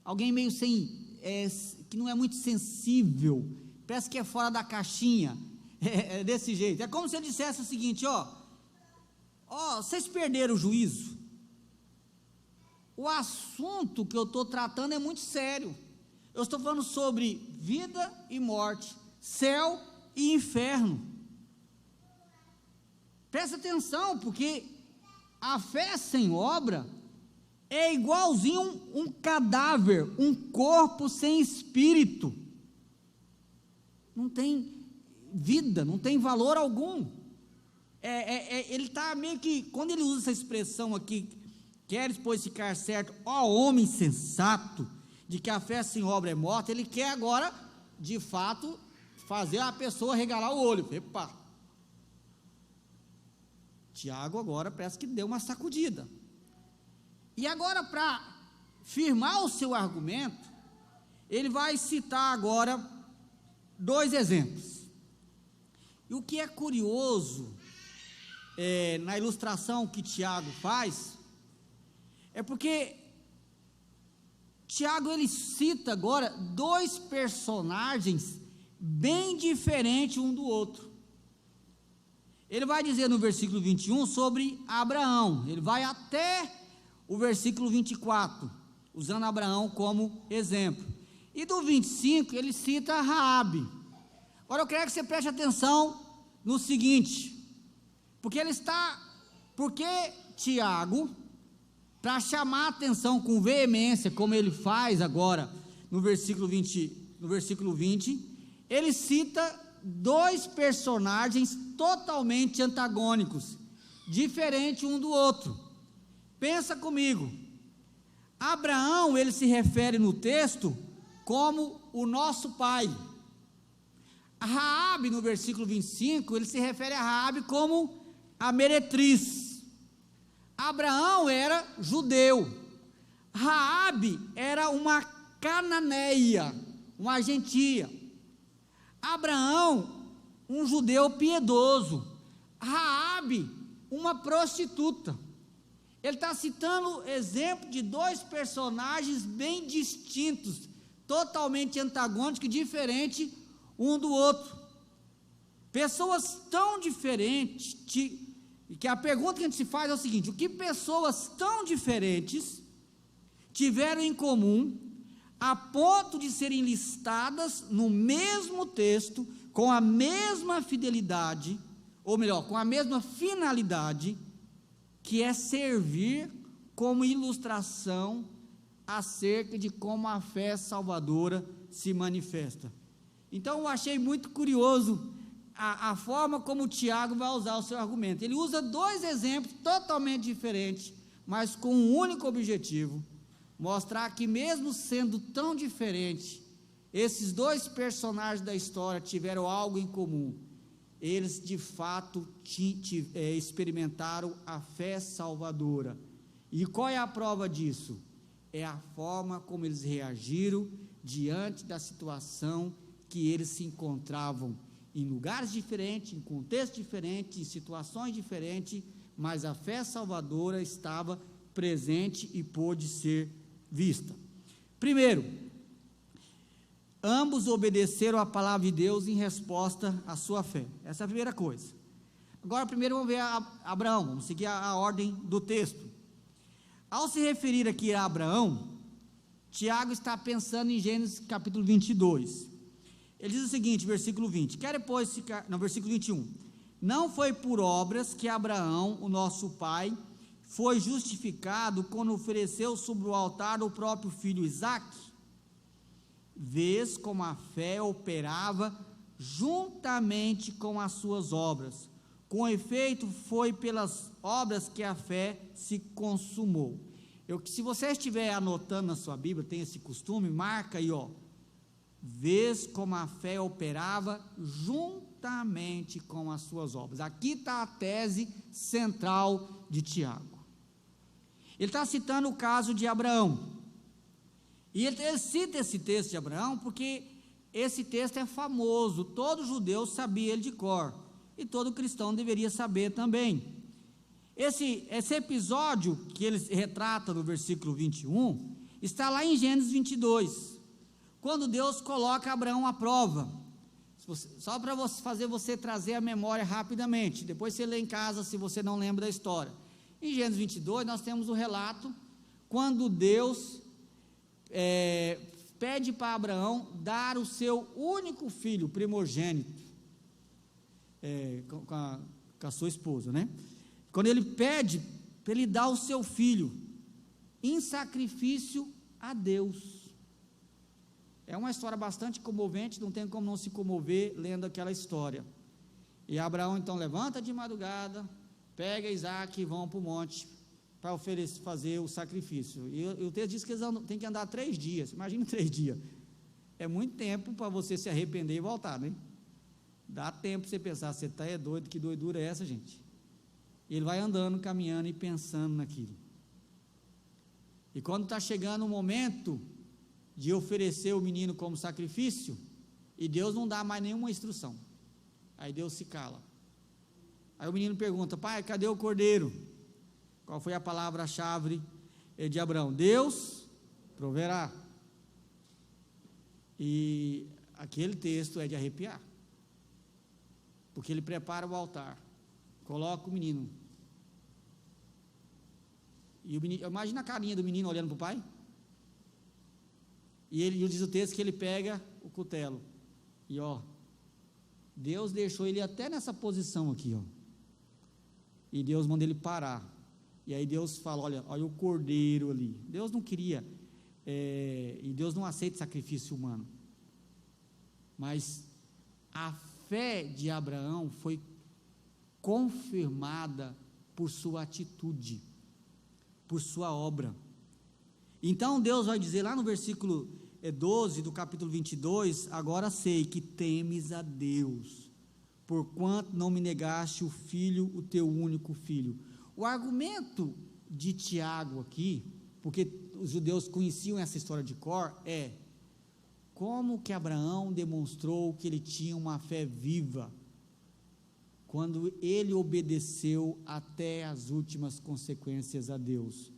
alguém meio que não é muito sensível, parece que é fora da caixinha, desse jeito. É como se ele dissesse o seguinte: vocês perderam o juízo. O assunto que eu estou tratando é muito sério. Eu estou falando sobre vida e morte, céu e inferno. Presta atenção, porque a fé sem obra é igualzinho um cadáver, um corpo sem espírito. Não tem vida, não tem valor algum. Ele está meio que, quando ele usa essa expressão aqui, queres, pois, ficar certo, ó homem sensato, de que a fé sem obra é morta, ele quer agora, de fato, fazer a pessoa regalar o olho. Epa! Tiago agora parece que deu uma sacudida. E agora, para firmar o seu argumento, ele vai citar agora dois exemplos. E o que é curioso na ilustração que Tiago faz, é porque Tiago, ele cita agora dois personagens bem diferentes um do outro. Ele vai dizer no versículo 21 sobre Abraão, ele vai até o versículo 24, usando Abraão como exemplo, e do 25 ele cita Raabe. Agora eu quero que você preste atenção no seguinte, porque Tiago, para chamar a atenção com veemência, como ele faz agora no versículo 20, ele cita dois personagens totalmente antagônicos, diferentes um do outro. Pensa comigo, Abraão, ele se refere no texto como o nosso pai. Raabe, no versículo 25, ele se refere a Raabe como a meretriz. Abraão era judeu, Raabe era uma cananeia, uma gentia. Abraão, um judeu piedoso. Raabe, uma prostituta. Ele está citando exemplo de dois personagens bem distintos, totalmente antagônicos e diferentes um do outro. Pessoas tão diferentes, que a pergunta que a gente se faz é o seguinte: o que pessoas tão diferentes tiveram em comum a ponto de serem listadas no mesmo texto, com a mesma fidelidade, ou melhor, com a mesma finalidade, que é servir como ilustração acerca de como a fé salvadora se manifesta? Então eu achei muito curioso a forma como o Tiago vai usar o seu argumento. Ele usa dois exemplos totalmente diferentes, mas com um único objetivo: mostrar que mesmo sendo tão diferentes, esses dois personagens da história tiveram algo em comum. Eles de fato experimentaram a fé salvadora. E qual é a prova disso? É a forma como eles reagiram diante da situação que eles se encontravam, em lugares diferentes, em contextos diferentes, em situações diferentes, mas a fé salvadora estava presente e pôde ser vista. Primeiro, ambos obedeceram a palavra de Deus em resposta à sua fé. Essa é a primeira coisa. Agora, primeiro vamos ver Abraão, vamos seguir a ordem do texto. Ao se referir aqui a Abraão, Tiago está pensando em Gênesis capítulo 22. Ele diz o seguinte, versículo 20, versículo 21, não foi por obras que Abraão, o nosso pai, foi justificado quando ofereceu sobre o altar o próprio filho Isaque. Vês como a fé operava juntamente com as suas obras. Com efeito, foi pelas obras que a fé se consumou. Se você estiver anotando na sua Bíblia, tem esse costume, marca aí, vês como a fé operava juntamente com as suas obras. Aqui está a tese central de Tiago. Ele está citando o caso de Abraão. E ele cita esse texto de Abraão porque esse texto é famoso, todo judeu sabia ele de cor, e todo cristão deveria saber também. Esse episódio que ele retrata no versículo 21, está lá em Gênesis 22, quando Deus coloca Abraão à prova. Só para fazer você trazer a memória rapidamente, depois você lê em casa se você não lembra da história. Em Gênesis 22 nós temos o relato quando Deus pede para Abraão dar o seu único filho, primogênito, com a sua esposa, né? Quando ele pede para ele dar o seu filho em sacrifício a Deus. É uma história bastante comovente, não tem como não se comover lendo aquela história. E Abraão então levanta de madrugada, pega Isaque e vão para o monte para fazer o sacrifício. E o texto diz que eles têm que andar 3 dias. Imagina 3 dias. É muito tempo para você se arrepender e voltar, né? Dá tempo para você pensar, você está doido, que doidura é essa, gente? E ele vai andando, caminhando e pensando naquilo. E quando está chegando o momento de oferecer o menino como sacrifício, e Deus não dá mais nenhuma instrução. Aí Deus se cala. Aí o menino pergunta: pai, cadê o cordeiro? Qual foi a palavra-chave de Abraão? Deus proverá. E aquele texto é de arrepiar, porque ele prepara o altar, coloca o menino, e o menino, imagina a carinha do menino olhando para o pai. E ele diz o texto que ele pega o cutelo, e Deus deixou ele até nessa posição aqui, e Deus manda ele parar, e aí Deus fala, olha o cordeiro ali. Deus não queria, e Deus não aceita sacrifício humano, mas a fé de Abraão foi confirmada por sua atitude, por sua obra. Então Deus vai dizer lá no versículo 12 do capítulo 22, agora sei que temes a Deus, porquanto não me negaste o filho, o teu único filho. O argumento de Tiago aqui, porque os judeus conheciam essa história de cor, é como que Abraão demonstrou que ele tinha uma fé viva, quando ele obedeceu até as últimas consequências a Deus.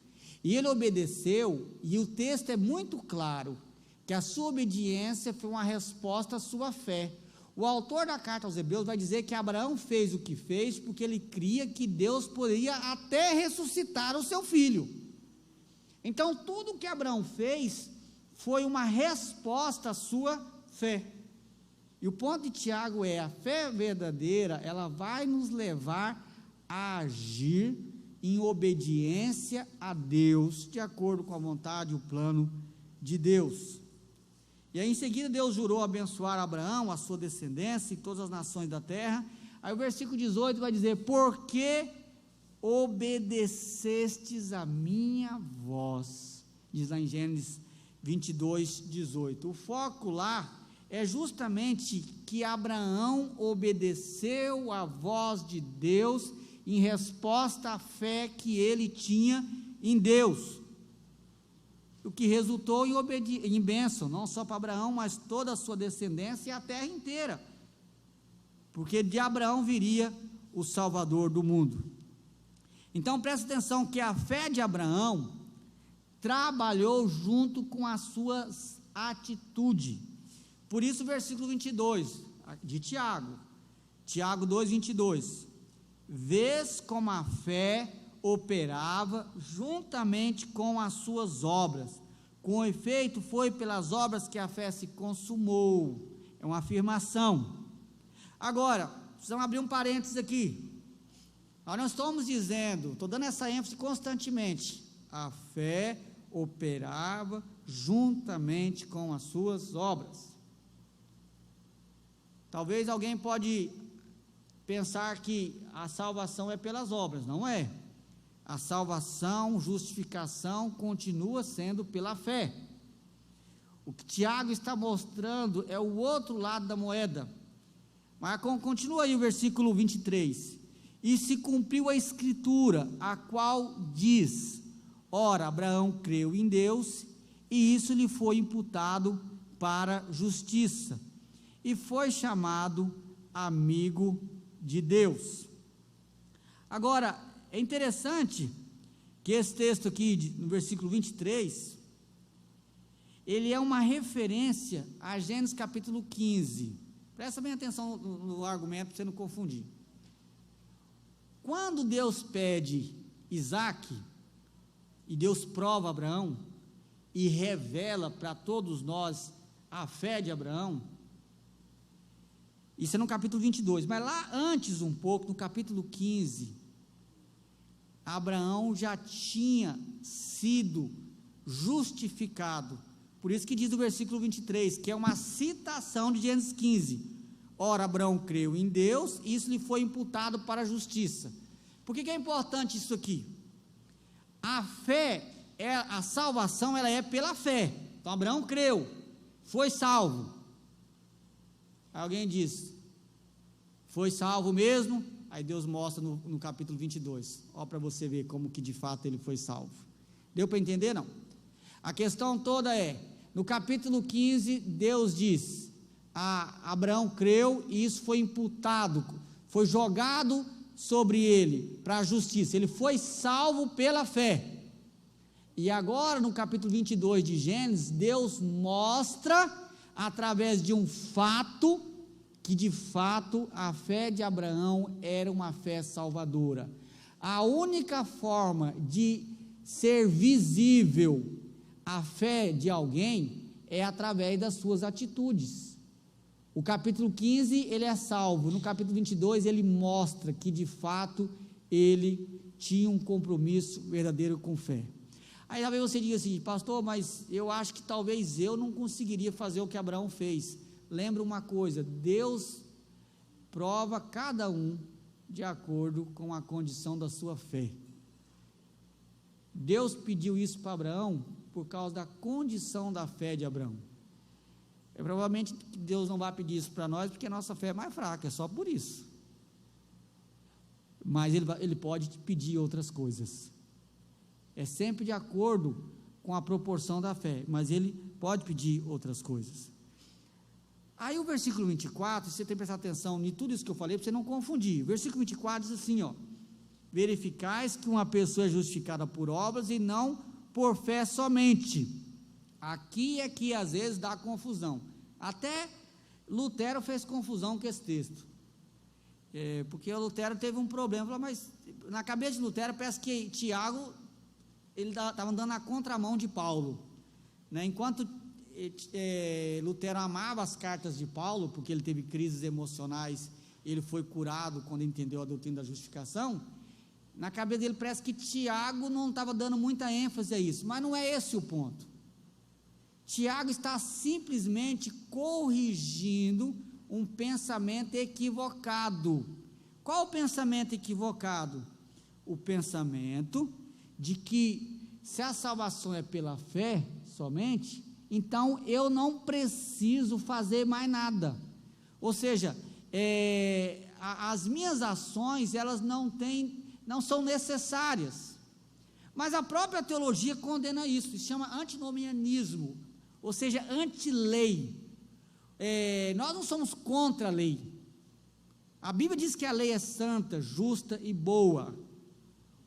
E ele obedeceu, e o texto é muito claro, que a sua obediência foi uma resposta à sua fé. O autor da carta aos Hebreus vai dizer que Abraão fez o que fez, porque ele cria que Deus poderia até ressuscitar o seu filho. Então, tudo que Abraão fez foi uma resposta à sua fé. E o ponto de Tiago é: a fé verdadeira, ela vai nos levar a agir em obediência a Deus, de acordo com a vontade e o plano de Deus. E aí em seguida Deus jurou abençoar Abraão, a sua descendência e todas as nações da terra. Aí o versículo 18 vai dizer: porque obedecestes a minha voz, diz lá em Gênesis 22, 18. O foco lá é justamente que Abraão obedeceu a voz de Deus em resposta à fé que ele tinha em Deus, o que resultou em bênção, não só para Abraão, mas toda a sua descendência e a terra inteira, porque de Abraão viria o Salvador do mundo. Então presta atenção que a fé de Abraão trabalhou junto com as suas atitudes. Por isso o versículo 22 de Tiago 2, 22, vês como a fé operava juntamente com as suas obras, com efeito foi pelas obras que a fé se consumou. É uma afirmação. Agora, precisamos abrir um parênteses aqui. Nós não estamos dizendo, estou dando essa ênfase constantemente, a fé operava juntamente com as suas obras. Talvez alguém pode pensar que a salvação é pelas obras, não é. A salvação, justificação continua sendo pela fé. O que Tiago está mostrando é o outro lado da moeda. Mas continua aí o versículo 23. E se cumpriu a escritura, a qual diz: ora, Abraão creu em Deus, e isso lhe foi imputado para justiça, e foi chamado amigo de Deus. Agora, é interessante que esse texto aqui, no versículo 23, ele é uma referência a Gênesis capítulo 15. Presta bem atenção no argumento para você não confundir. Quando Deus pede Isaque, e Deus prova Abraão, e revela para todos nós a fé de Abraão, isso é no capítulo 22, mas lá antes um pouco, no capítulo 15, Abraão já tinha sido justificado. Por isso que diz o versículo 23, que é uma citação de Gênesis 15. Ora, Abraão creu em Deus, e isso lhe foi imputado para a justiça. Por que é importante isso aqui? A fé, a salvação, ela é pela fé. Então Abraão creu, foi salvo. Alguém diz: foi salvo mesmo? Aí Deus mostra no capítulo 22, ó, para você ver como que de fato ele foi salvo. Deu para entender? Não. A questão toda é, no capítulo 15, Deus diz: Abraão creu, e isso foi imputado, foi jogado sobre ele, para a justiça, ele foi salvo pela fé. E agora no capítulo 22 de Gênesis, Deus mostra, através de um fato, que de fato a fé de Abraão era uma fé salvadora. A única forma de ser visível a fé de alguém é através das suas atitudes. O capítulo 15 ele é salvo, no capítulo 22 ele mostra que de fato ele tinha um compromisso verdadeiro com fé. Aí talvez você diga assim: pastor, mas eu acho que talvez eu não conseguiria fazer o que Abraão fez. Lembra uma coisa, Deus prova cada um de acordo com a condição da sua fé. Deus pediu isso para Abraão por causa da condição da fé de Abraão. Provavelmente Deus não vai pedir isso para nós, porque a nossa fé é mais fraca, é só por isso. Mas Ele pode te pedir outras coisas. É sempre de acordo com a proporção da fé, mas ele pode pedir outras coisas. Aí o versículo 24, você tem que prestar atenção em tudo isso que eu falei, para você não confundir. O versículo 24 diz assim, verificais que uma pessoa é justificada por obras e não por fé somente. Aqui é que às vezes dá confusão. Até Lutero fez confusão com esse texto. Porque o Lutero teve um problema, mas na cabeça de Lutero parece que Tiago, ele estava andando na contramão de Paulo, né? Enquanto Lutero amava as cartas de Paulo, porque ele teve crises emocionais, ele foi curado quando entendeu a doutrina da justificação, na cabeça dele parece que Tiago não estava dando muita ênfase a isso, mas não é esse o ponto. Tiago está simplesmente corrigindo um pensamento equivocado. Qual o pensamento equivocado? O pensamento de que se a salvação é pela fé somente, então eu não preciso fazer mais nada. Ou seja, as minhas ações, elas não são necessárias. Mas a própria teologia condena isso, se chama antinomianismo, ou seja, anti-lei. Nós não somos contra a lei. A Bíblia diz que a lei é santa, justa e boa.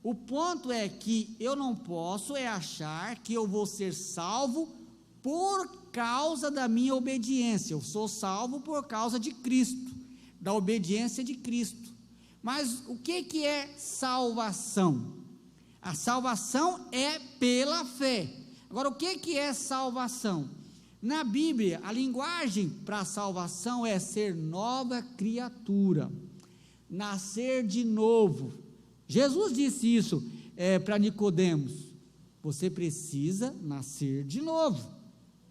O ponto é que eu não posso achar que eu vou ser salvo por causa da minha obediência. Eu sou salvo por causa de Cristo, da obediência de Cristo. Mas o que é salvação? A salvação é pela fé. Agora, o que é salvação? Na Bíblia, a linguagem para salvação é ser nova criatura, nascer de novo. Jesus disse isso para Nicodemos: você precisa nascer de novo,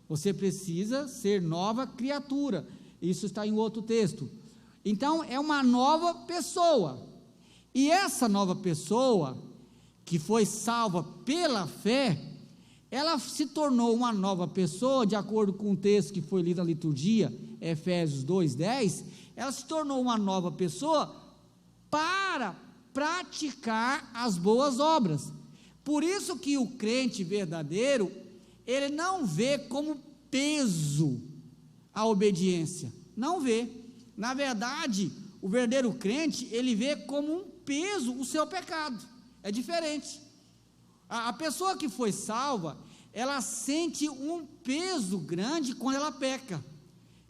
você precisa ser nova criatura. Isso está em outro texto. Então, é uma nova pessoa, e essa nova pessoa, que foi salva pela fé, ela se tornou uma nova pessoa, de acordo com o texto que foi lido na liturgia, Efésios 2:10, ela se tornou uma nova pessoa para praticar as boas obras. Por isso que o crente verdadeiro, ele não vê como peso a obediência, não vê. Na verdade, o verdadeiro crente, ele vê como um peso o seu pecado, é diferente. A pessoa que foi salva, ela sente um peso grande quando ela peca,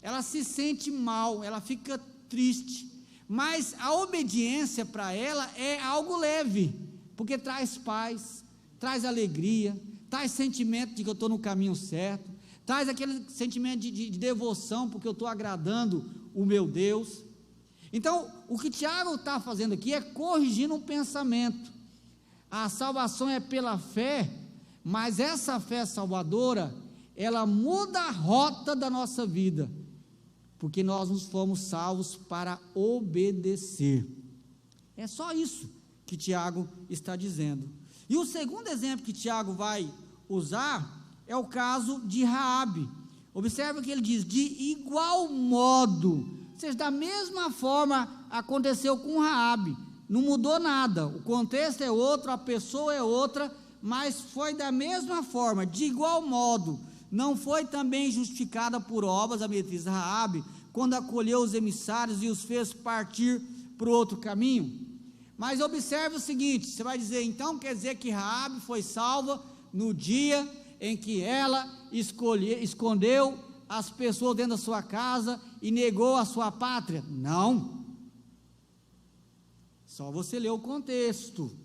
ela se sente mal, ela fica triste, mas a obediência para ela é algo leve, porque traz paz, traz alegria, traz sentimento de que eu estou no caminho certo, traz aquele sentimento de devoção, porque eu estou agradando o meu Deus. Então, o que Tiago está fazendo aqui é corrigindo um pensamento. A salvação é pela fé, mas essa fé salvadora, ela muda a rota da nossa vida, porque nós nos fomos salvos para obedecer. É só isso que Tiago está dizendo. E o segundo exemplo que Tiago vai usar é o caso de Raabe. Observe que ele diz: de igual modo, ou seja, da mesma forma aconteceu com Raabe. Não mudou nada, o contexto é outro, a pessoa é outra, mas foi da mesma forma, de igual modo. Não foi também justificada por obras a meretriz Raabe, quando acolheu os emissários e os fez partir para o outro caminho? Mas observe o seguinte, você vai dizer, então quer dizer que Raabe foi salva no dia em que ela escondeu as pessoas dentro da sua casa e negou a sua pátria? Não. Só você ler o contexto.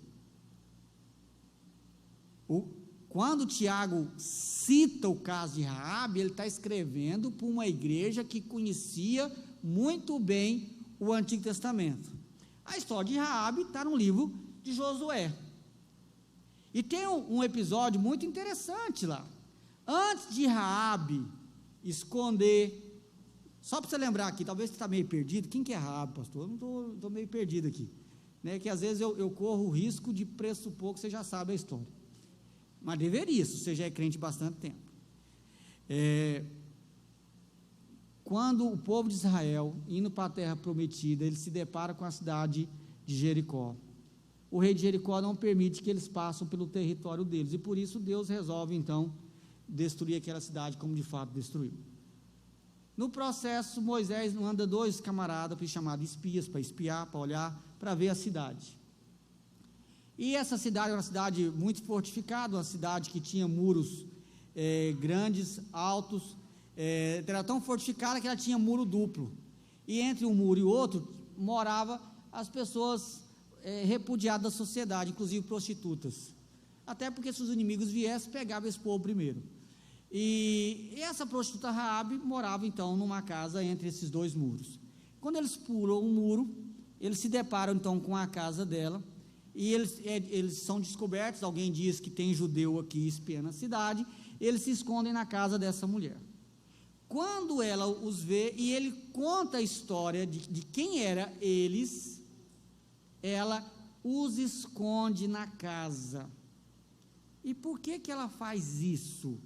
Quando Tiago cita o caso de Raabe, ele está escrevendo para uma igreja que conhecia muito bem o Antigo Testamento. A história de Raabe está no livro de Josué. E tem um episódio muito interessante lá. Antes de Raabe esconder, só para você lembrar aqui, talvez você está meio perdido. Quem que é Raabe, pastor? Eu não estou meio perdido aqui. Né, que às vezes eu corro o risco de pressupor que você já sabe a história, mas deveria, se você já é crente há bastante tempo. Quando o povo de Israel, indo para a terra prometida, ele se depara com a cidade de Jericó, o rei de Jericó não permite que eles passem pelo território deles, e por isso Deus resolve então destruir aquela cidade, como de fato destruiu. No processo, Moisés manda 2 camaradas, chamados espias, para espiar, para olhar, para ver a cidade. E essa cidade era uma cidade muito fortificada, uma cidade que tinha muros grandes, altos, era tão fortificada que ela tinha muro duplo, e entre um muro e o outro, morava as pessoas repudiadas da sociedade, inclusive prostitutas, até porque se os inimigos viessem, pegavam esse povo primeiro. E essa prostituta Raabe morava então numa casa entre esses 2 muros. Quando eles pulam um muro, eles se deparam então com a casa dela, e eles são descobertos. Alguém diz que tem judeu aqui espiando a cidade, eles se escondem na casa dessa mulher. Quando ela os vê, e ele conta a história de quem era eles, ela os esconde na casa. E por que ela faz isso?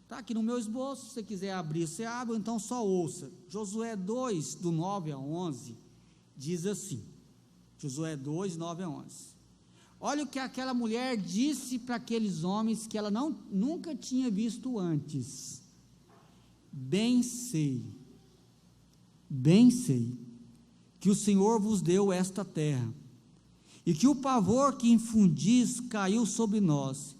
Está aqui no meu esboço, se você quiser abrir, você abre, ou então só ouça. Josué 2, do 9 a 11, diz assim, Josué 2, 9 a 11. Olha o que aquela mulher disse para aqueles homens que ela nunca tinha visto antes. Bem sei, que o Senhor vos deu esta terra, e que o pavor que infundis caiu sobre nós,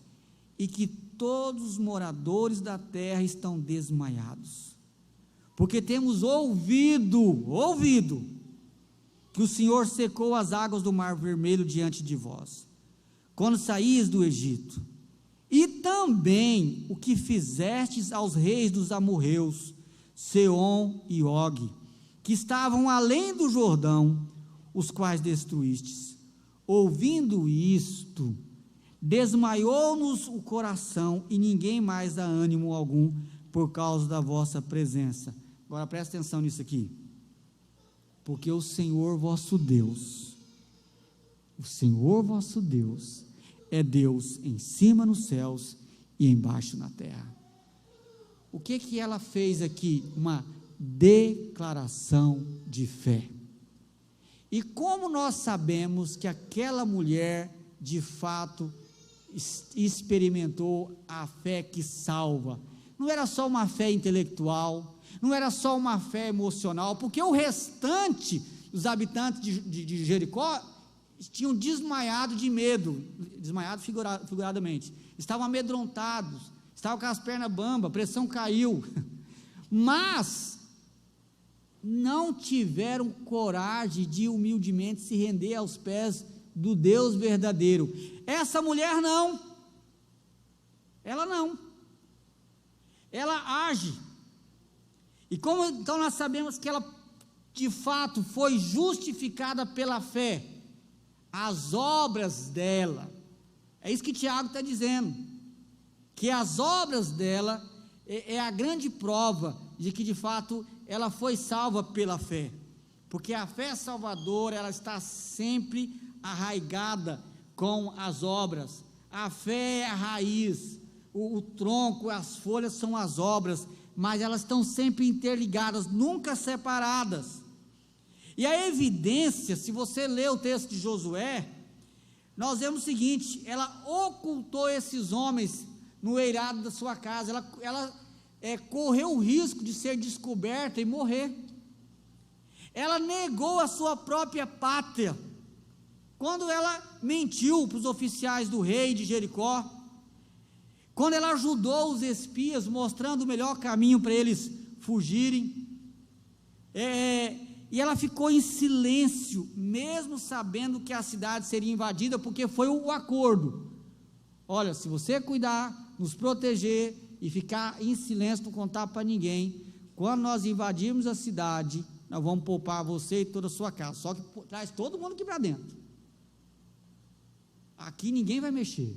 e que todos os moradores da terra estão desmaiados, porque temos ouvido, que o Senhor secou as águas do Mar Vermelho diante de vós, quando saíes do Egito, e também o que fizestes aos reis dos amorreus, Seom e Og, que estavam além do Jordão, os quais destruístes. Ouvindo isto, desmaiou-nos o coração, e ninguém mais dá ânimo algum, por causa da vossa presença. Agora presta atenção nisso aqui, porque o Senhor vosso Deus, é Deus em cima nos céus e embaixo na terra. O que ela fez aqui? Uma declaração de fé. E como nós sabemos que aquela mulher, de fato, experimentou a fé que salva? Não era só uma fé intelectual, não era só uma fé emocional, porque o restante dos habitantes de Jericó tinham desmaiado de medo, desmaiado figuradamente, estavam amedrontados, estavam com as pernas bambas, a pressão caiu, mas não tiveram coragem de humildemente se render aos pés do Deus verdadeiro. Essa mulher não, ela age, e como então nós sabemos que ela de fato foi justificada pela fé, as obras dela, é isso que Tiago está dizendo, que as obras dela é a grande prova de que de fato ela foi salva pela fé, porque a fé salvadora, ela está sempre arraigada com as obras. A fé é a raiz, o tronco, as folhas são as obras, mas elas estão sempre interligadas, nunca separadas. E a evidência, se você ler o texto de Josué, nós vemos o seguinte: ela ocultou esses homens no eirado da sua casa, ela correu o risco de ser descoberta e morrer. Ela negou a sua própria pátria, quando ela mentiu para os oficiais do rei de Jericó, quando ela ajudou os espias, mostrando o melhor caminho para eles fugirem, e ela ficou em silêncio, mesmo sabendo que a cidade seria invadida, porque foi o acordo: olha, se você cuidar, nos proteger e ficar em silêncio, não contar para ninguém, quando nós invadirmos a cidade, nós vamos poupar você e toda a sua casa, só que traz todo mundo aqui para dentro, aqui ninguém vai mexer.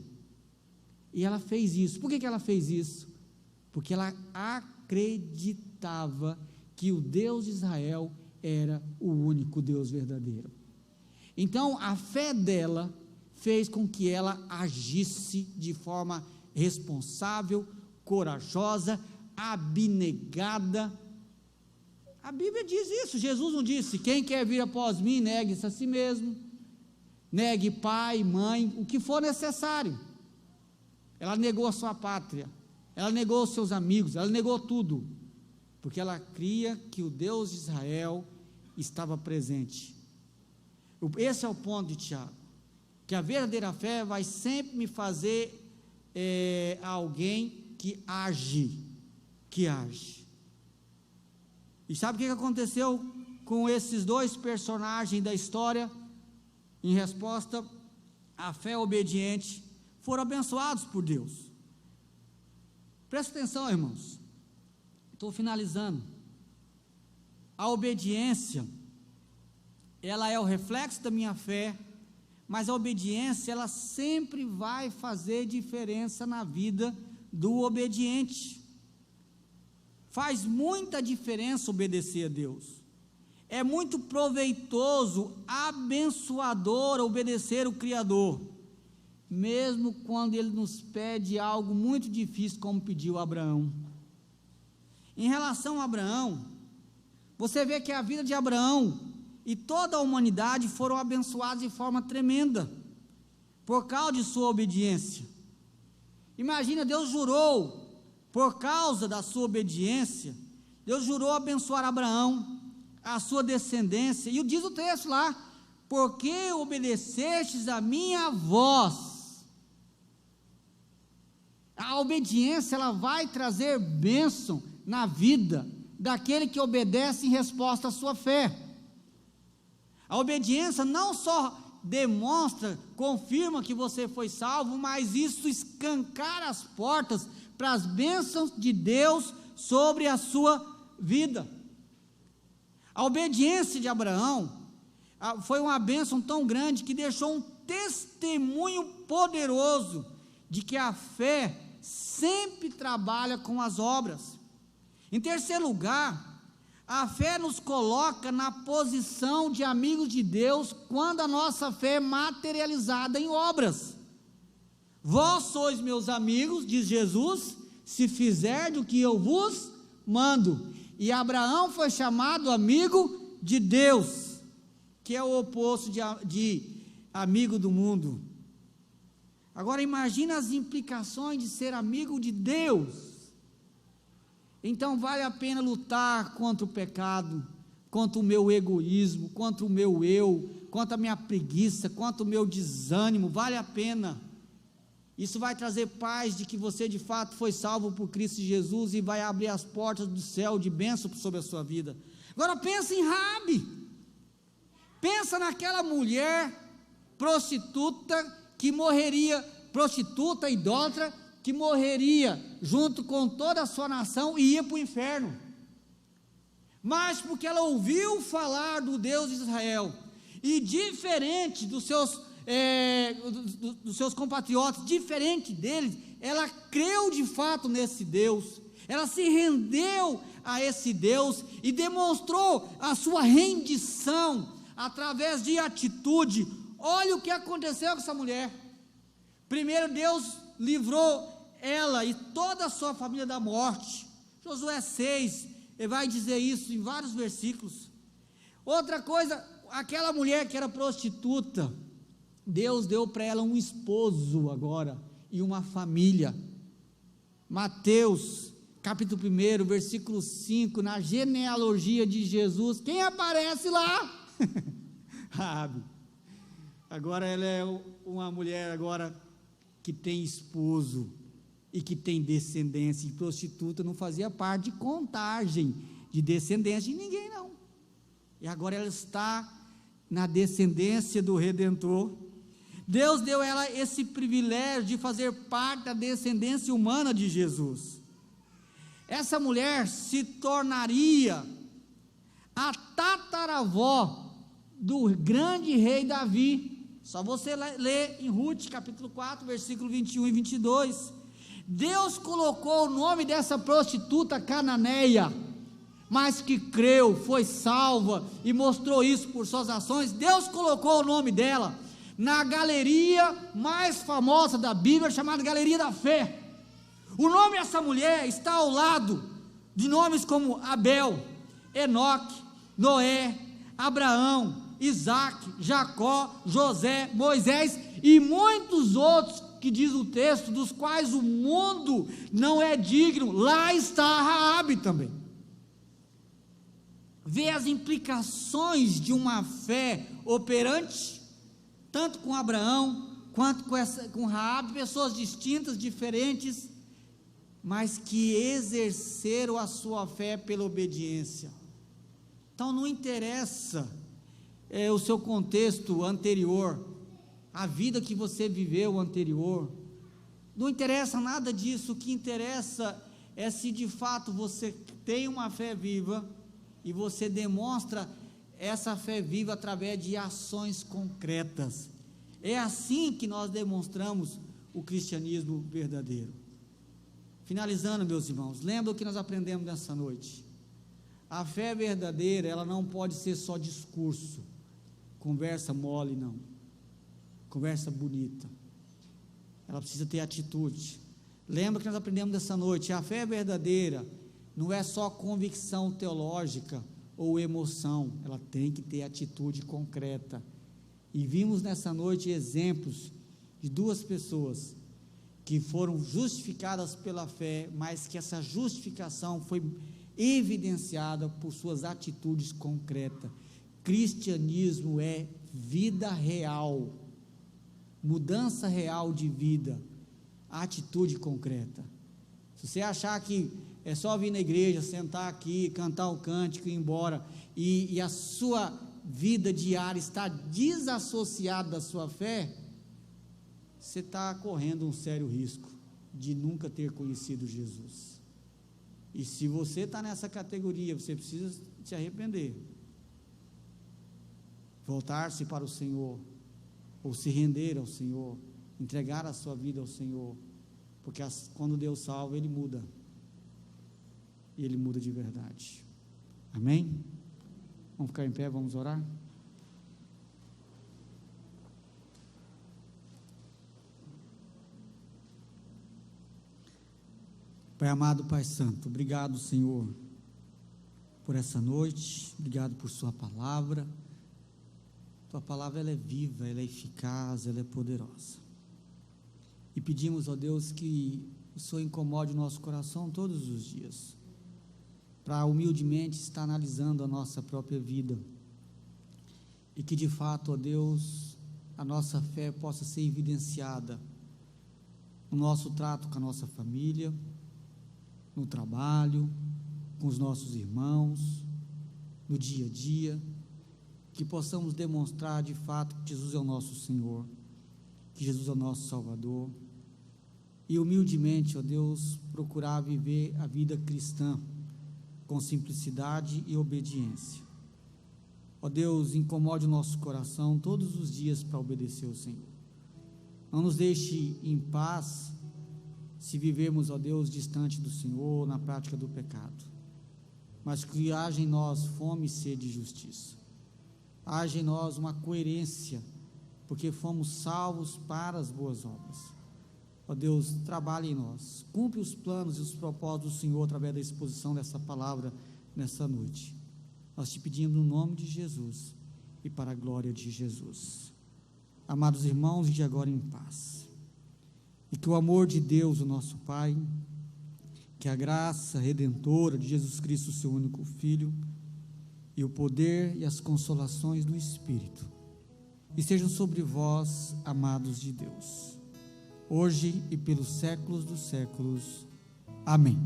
E ela fez isso. Por que ela fez isso? Porque ela acreditava que o Deus de Israel era o único Deus verdadeiro. Então a fé dela fez com que ela agisse de forma responsável, corajosa, abnegada. A Bíblia diz isso. Jesus não disse: quem quer vir após mim, negue-se a si mesmo. negue pai, mãe, o que for necessário. Ela negou a sua pátria, ela negou os seus amigos, ela negou tudo, porque ela cria que o Deus de Israel estava presente. Esse é o ponto de Tiago, que a verdadeira fé vai sempre me fazer alguém que age. E sabe o que aconteceu com esses dois personagens da história? Em resposta à fé obediente, foram abençoados por Deus. Presta atenção, irmãos, estou finalizando. A obediência, ela é o reflexo da minha fé, mas a obediência, ela sempre vai fazer diferença na vida do obediente. Faz muita diferença obedecer a Deus. É muito proveitoso, abençoador obedecer o Criador, mesmo quando Ele nos pede algo muito difícil, como pediu Abraão. Em relação a Abraão, você vê que a vida de Abraão e toda a humanidade foram abençoados de forma tremenda, por causa de sua obediência. Imagina, Deus jurou, por causa da sua obediência, Deus jurou abençoar Abraão, a sua descendência, e diz o texto lá, porque obedecestes a minha voz. A obediência, ela vai trazer bênção na vida daquele que obedece em resposta à sua fé. A obediência não só demonstra, confirma que você foi salvo, mas isso escancara as portas para as bênçãos de Deus sobre a sua vida. A obediência de Abraão foi uma bênção tão grande que deixou um testemunho poderoso de que a fé sempre trabalha com as obras. Em terceiro lugar, a fé nos coloca na posição de amigos de Deus quando a nossa fé é materializada em obras. Vós sois meus amigos, diz Jesus, se fizerdes o que eu vos mando. E Abraão foi chamado amigo de Deus, que é o oposto de amigo do mundo. Agora imagina as implicações de ser amigo de Deus. Então vale a pena lutar contra o pecado, contra o meu egoísmo, contra o meu eu, contra a minha preguiça, contra o meu desânimo, vale a pena. Isso vai trazer paz de que você de fato foi salvo por Cristo Jesus e vai abrir as portas do céu de bênção sobre a sua vida. Agora pensa em Raabe, pensa naquela mulher prostituta que morreria, prostituta, idólatra, que morreria junto com toda a sua nação e ia para o inferno, mas porque ela ouviu falar do Deus de Israel, e diferente dos seus compatriotas, diferente deles, ela creu de fato nesse Deus, ela se rendeu a esse Deus, e demonstrou a sua rendição, através de atitude. Olha o que aconteceu com essa mulher. Primeiro, Deus livrou ela e toda a sua família da morte. Josué 6, ele vai dizer isso em vários versículos. Outra coisa, aquela mulher que era prostituta, Deus deu para ela um esposo agora, e uma família. Mateus, capítulo 1, versículo 5, na genealogia de Jesus, quem aparece lá? Raabe. Agora ela é uma mulher agora que tem esposo e que tem descendência. E prostituta não fazia parte de contagem de descendência de ninguém, não. E agora ela está na descendência do Redentor. Deus deu a ela esse privilégio de fazer parte da descendência humana de Jesus. Essa mulher se tornaria a tataravó do grande rei Davi. Só você ler em Ruth, capítulo 4, versículo 21 e 22. Deus colocou o nome dessa prostituta cananeia, mas que creu, foi salva e mostrou isso por suas ações. Deus colocou o nome dela na galeria mais famosa da Bíblia, chamada Galeria da Fé. O nome dessa mulher está ao lado de nomes como Abel, Enoque, Noé, Abraão, Isaac, Jacó, José, Moisés e muitos outros que diz o texto, dos quais o mundo não é digno. Lá está Raabe também. Vê as implicações de uma fé operante, tanto com Abraão, quanto com Raabe, pessoas distintas, diferentes, mas que exerceram a sua fé pela obediência. Então não interessa o seu contexto anterior, a vida que você viveu anterior, não interessa nada disso. O que interessa é se de fato você tem uma fé viva, e você demonstra essa fé viva através de ações concretas. É assim que nós demonstramos o cristianismo verdadeiro. Finalizando, meus irmãos, lembra o que nós aprendemos nessa noite? A fé verdadeira, ela não pode ser só discurso, conversa mole, não, conversa bonita, ela precisa ter atitude. Lembra que nós aprendemos nessa noite? A fé verdadeira não é só convicção teológica ou emoção, ela tem que ter atitude concreta. E vimos nessa noite exemplos de duas pessoas que foram justificadas pela fé, mas que essa justificação foi evidenciada por suas atitudes concretas. Cristianismo é vida real, mudança real de vida, atitude concreta. Se você achar que é só vir na igreja, sentar aqui, cantar o cântico e ir embora, e a sua vida diária está desassociada da sua fé, você está correndo um sério risco de nunca ter conhecido Jesus. E se você está nessa categoria, você precisa se arrepender, voltar-se para o Senhor, ou se render ao Senhor, entregar a sua vida ao Senhor, porque quando Deus salva, Ele muda, e Ele muda de verdade. Amém? Vamos ficar em pé, vamos orar? Pai amado, Pai santo, obrigado, Senhor, por essa noite, obrigado por sua palavra. Tua palavra, ela é viva, ela é eficaz, ela é poderosa, e pedimos, ó Deus, que o Senhor incomode o nosso coração todos os dias, para humildemente estar analisando a nossa própria vida, e que de fato, ó Deus, a nossa fé possa ser evidenciada no nosso trato com a nossa família, no trabalho, com os nossos irmãos, no dia a dia, que possamos demonstrar de fato que Jesus é o nosso Senhor, que Jesus é o nosso Salvador, e humildemente, ó Deus, procurar viver a vida cristã com simplicidade e obediência. Ó Deus, incomode o nosso coração todos os dias para obedecer ao Senhor. Não nos deixe em paz se vivermos, ó Deus, distante do Senhor, na prática do pecado, mas que haja em nós fome e sede de justiça, haja em nós uma coerência, porque fomos salvos para as boas obras. Ó Deus, trabalhe em nós, cumpre os planos e os propósitos do Senhor através da exposição dessa palavra nessa noite. Nós te pedimos no nome de Jesus e para a glória de Jesus. Amados irmãos, de agora em paz, e que o amor de Deus, o nosso Pai, que a graça redentora de Jesus Cristo, seu único Filho, e o poder e as consolações do Espírito estejam sobre vós, amados de Deus, hoje e pelos séculos dos séculos. Amém.